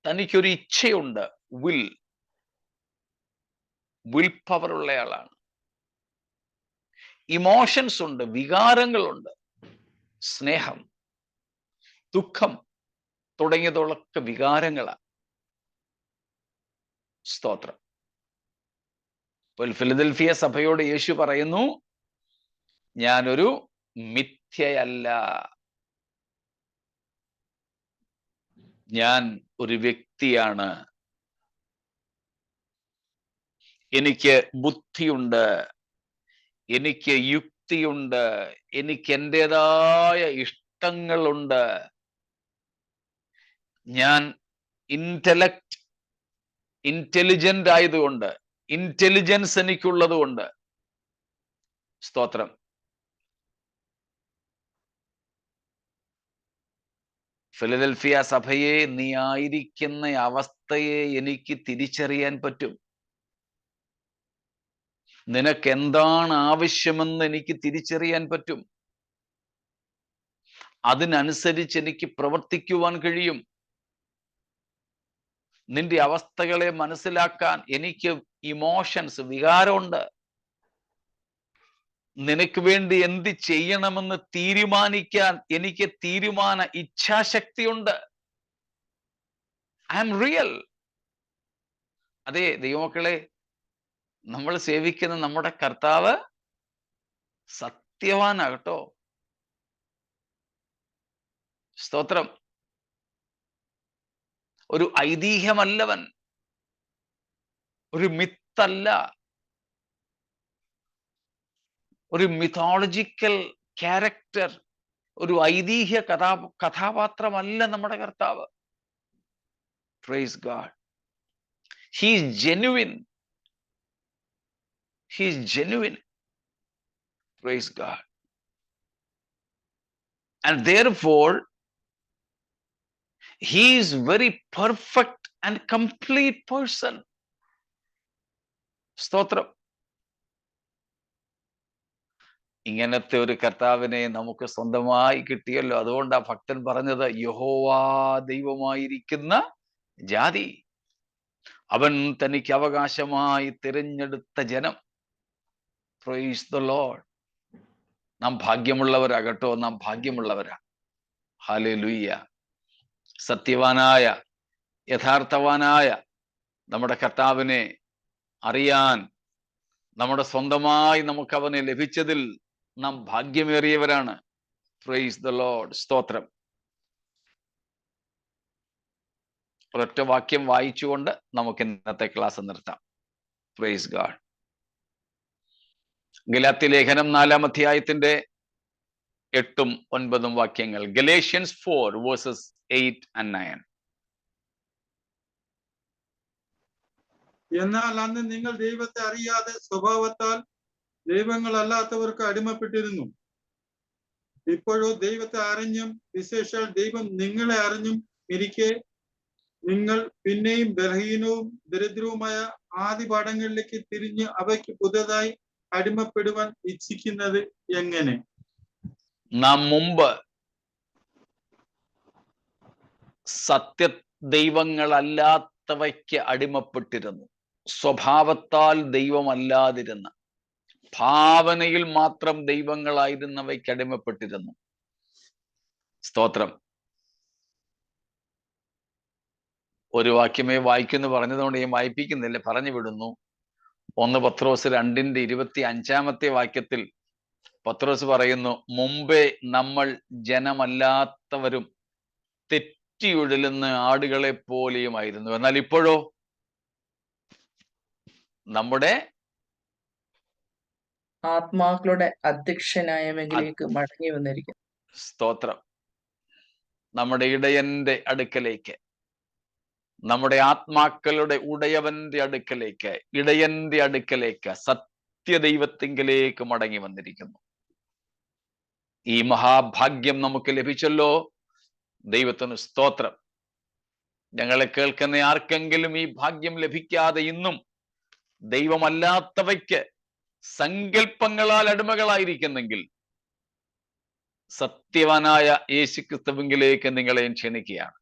തനിക്കൊരു ഇച്ഛയുണ്ട്, വിൽ പവർ ഉള്ളയാളാണ്. ഇമോഷൻസ് ഉണ്ട്, വികാരങ്ങളുണ്ട്, സ്നേഹം, ദുഃഖം തുടങ്ങിയതൊക്കെ വികാരങ്ങളാണ്. സ്തോത്രം. ഫിലദൽഫിയ സഭയോട് യേശു പറയുന്നു, ഞാനൊരു മിഥ്യയല്ല. ഞാൻ ഒരു വ്യക്തിയാണ്, എനിക്ക് ബുദ്ധിയുണ്ട്, എനിക്ക് യുക്തിയുണ്ട്, എനിക്ക് എൻ്റെതായ ഇഷ്ടങ്ങളുണ്ട്, ഞാൻ ഇന്റലിജന്റ് ആയതുകൊണ്ട്, ഇന്റലിജൻസ് എനിക്കുള്ളത് കൊണ്ട്. സ്തോത്രം. ഫിലദൽഫിയ സഭയെ, നീ ആയിരിക്കുന്ന അവസ്ഥയെ എനിക്ക് തിരിച്ചറിയാൻ പറ്റും. നിനക്ക് എന്താണ് ആവശ്യമെന്ന് എനിക്ക് തിരിച്ചറിയാൻ പറ്റും. അതിനനുസരിച്ച് എനിക്ക് പ്രവർത്തിക്കുവാൻ കഴിയും. നിന്റെ അവസ്ഥകളെ മനസ്സിലാക്കാൻ എനിക്ക് ഇമോഷൻസ്, വികാരമുണ്ട്. നിനക്ക് വേണ്ടി എന്ത് ചെയ്യണമെന്ന് തീരുമാനിക്കാൻ എനിക്ക് തീരുമാന ഇച്ഛാശക്തിയുണ്ട്. I am real. അതെ ദൈവമക്കളെ, നമ്മൾ സേവിക്കുന്ന നമ്മുടെ കർത്താവ് സത്യവാനാകട്ടോ. സ്തോത്രം. ഒരു ഐതിഹ്യമല്ലവൻ, ഒരു മിത്തല്ല, ഒരു മിത്തോളജിക്കൽ ക്യാരക്ടർ, ഒരു ഐതിഹ്യ കഥാപാത്രമല്ല നമ്മുടെ കർത്താവ്. Praise God. He is genuine. He is genuine. Praise God. And therefore, he is very perfect and complete person. സ്തോത്രം. ഇങ്ങനത്തെ ഒരു കർത്താവിനെ നമുക്ക് സ്വന്തമായി കിട്ടിയല്ലോ. അതുകൊണ്ട് ആ ഭക്തൻ പറഞ്ഞത്, യഹോവ ദൈവമായിരിക്കുന്ന ജാതി, അവൻ തനിക്ക് അവകാശമായി തിരഞ്ഞെടുത്ത ജനം. Praise the Lord. നാം ഭാഗ്യമുള്ളവരാകട്ടോ, നാം ഭാഗ്യമുള്ളവരാ. ഹല്ലേലൂയ. സത്യവാനായ, യഥാർത്ഥവാനായ നമ്മുടെ കർത്താവിനെ അറിയാൻ, നമ്മുടെ സ്വന്തമായി നമുക്ക് അവനെ ലഭിച്ചതിൽ നാം ഭാഗ്യമേറിയവരാണ്. Praise the Lord. സ്തോത്രം. ഒരൊറ്റ വാക്യം വായിച്ചുകൊണ്ട് നമുക്ക് ഇന്നത്തെ ക്ലാസ് നിർത്താം. Praise God. ഗലാത്യ ലേഖനം 4-ാം അധ്യായത്തിന്റെ 8ഉം 9ഉം വാക്യങ്ങൾ. Galatians 4 verses 8 and 9. എന്നാൽ അന്ന് നിങ്ങൾ ദൈവത്തെ അറിയാതെ സ്വഭാവത്താൽ ദൈവങ്ങളല്ലാത്തവർക്ക് അടിമപ്പെട്ടിരുന്നു. ഇപ്പോഴോ ദൈവത്തെ അറിഞ്ഞും, വിശേഷാൽ ദൈവം നിങ്ങളെ അറിഞ്ഞും ഇരിക്കെ, നിങ്ങൾ പിന്നെയും ബലഹീനവും ദരിദ്രവുമായ ആദിപാഠങ്ങളിലേക്ക് തിരിഞ്ഞ് അവയ്ക്ക് പുതുതായി അടിമപ്പെടുവാൻ ഇച്ഛിക്കുന്നത് എങ്ങനെ? നാം മുമ്പ് സത്യ ദൈവങ്ങളല്ലാത്തവയ്ക്ക് അടിമപ്പെട്ടിരുന്നു. സ്വഭാവത്താൽ ദൈവമല്ലാതിരുന്ന, ഭാവനയിൽ മാത്രം ദൈവങ്ങളായിരുന്നവയ്ക്ക് അടിമപ്പെട്ടിരുന്നു. സ്തോത്രം. ഒരു വാക്യമേ വായിക്കുന്നു പറഞ്ഞതുകൊണ്ട് ഞാൻ വായിപ്പിക്കുന്നില്ല, പറഞ്ഞു വിടുന്നു. 1 പത്രോസ് 2:25 വാക്യത്തിൽ പത്രോസ് പറയുന്നു, മുമ്പേ നമ്മൾ ജനമല്ലാത്തവരും തെറ്റിയുഴലുന്ന ആടുകളെ പോലെയുമായിരുന്നു. എന്നാൽ ഇപ്പോഴോ നമ്മുടെ ആത്മാക്കളുടെ അധ്യക്ഷനായവങ്കിലേക്ക് മടങ്ങി വന്നിരിക്കുന്നു. സ്തോത്രം. നമ്മുടെ ഇടയന്റെ അടുക്കലേക്ക്, നമ്മുടെ ആത്മാക്കളുടെ ഉടയവന്റെ അടുക്കലേക്ക്, ഇടയന്റെ അടുക്കലേക്ക്, സത്യദൈവത്തിങ്കിലേക്ക് മടങ്ങി വന്നിരിക്കുന്നു. ഈ മഹാഭാഗ്യം നമുക്ക് ലഭിച്ചല്ലോ. ദൈവത്തിന് സ്തോത്രം. ഞങ്ങളെ കേൾക്കുന്ന ആർക്കെങ്കിലും ഈ ഭാഗ്യം ലഭിക്കാതെ ഇന്നും ദൈവമല്ലാത്തവയ്ക്ക് സങ്കല്പങ്ങളാൽ അടിമകളായിരിക്കുന്നെങ്കിൽ, സത്യവാനായ യേശുക്രിസ്തുവിലേക്ക് നിങ്ങളെ ക്ഷണിക്കുകയാണ്.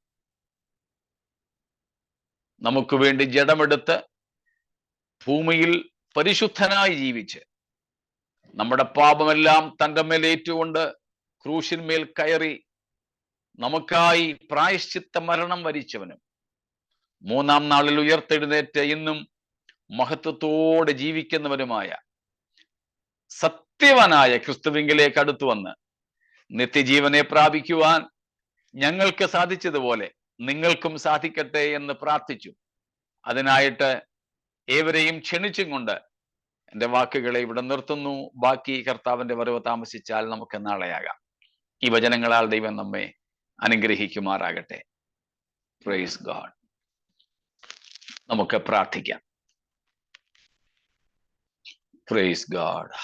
നമുക്ക് വേണ്ടി ജഡമെടുത്ത് ഭൂമിയിൽ പരിശുദ്ധനായി ജീവിച്ച്, നമ്മുടെ പാപമെല്ലാം തൻ്റെ മേലേറ്റുകൊണ്ട് ക്രൂശിന്മേൽ കയറി നമുക്കായി പ്രായശ്ചിത്ത മരണം വരിച്ചവനും 3-ാം നാളിൽ ഉയർത്തെഴുന്നേറ്റ് ഇന്നും മഹത്വത്തോടെ ജീവിക്കുന്നവനുമായ സത്യവാനായ ക്രിസ്തുവിങ്കിലേക്ക് അടുത്തു വന്ന് നിത്യജീവനെ പ്രാപിക്കുവാൻ ഞങ്ങൾക്ക് സാധിച്ചതുപോലെ നിങ്ങൾക്കും സാധിക്കട്ടെ എന്ന് പ്രാർത്ഥിച്ചു. അതിനായിട്ട് ഏവരെയും ക്ഷണിച്ചും കൊണ്ട് എൻ്റെ വാക്കുകളെ ഇവിടെ നിർത്തുന്നു. ബാക്കി കർത്താവിന്റെ വരവ് താമസിച്ചാൽ നമുക്ക് നാളെയാകാം. ഈ വചനങ്ങളാൽ ദൈവം നമ്മെ അനുഗ്രഹിക്കുമാറാകട്ടെ. Praise God. നമുക്ക് പ്രാർത്ഥിക്കാം. Praise God.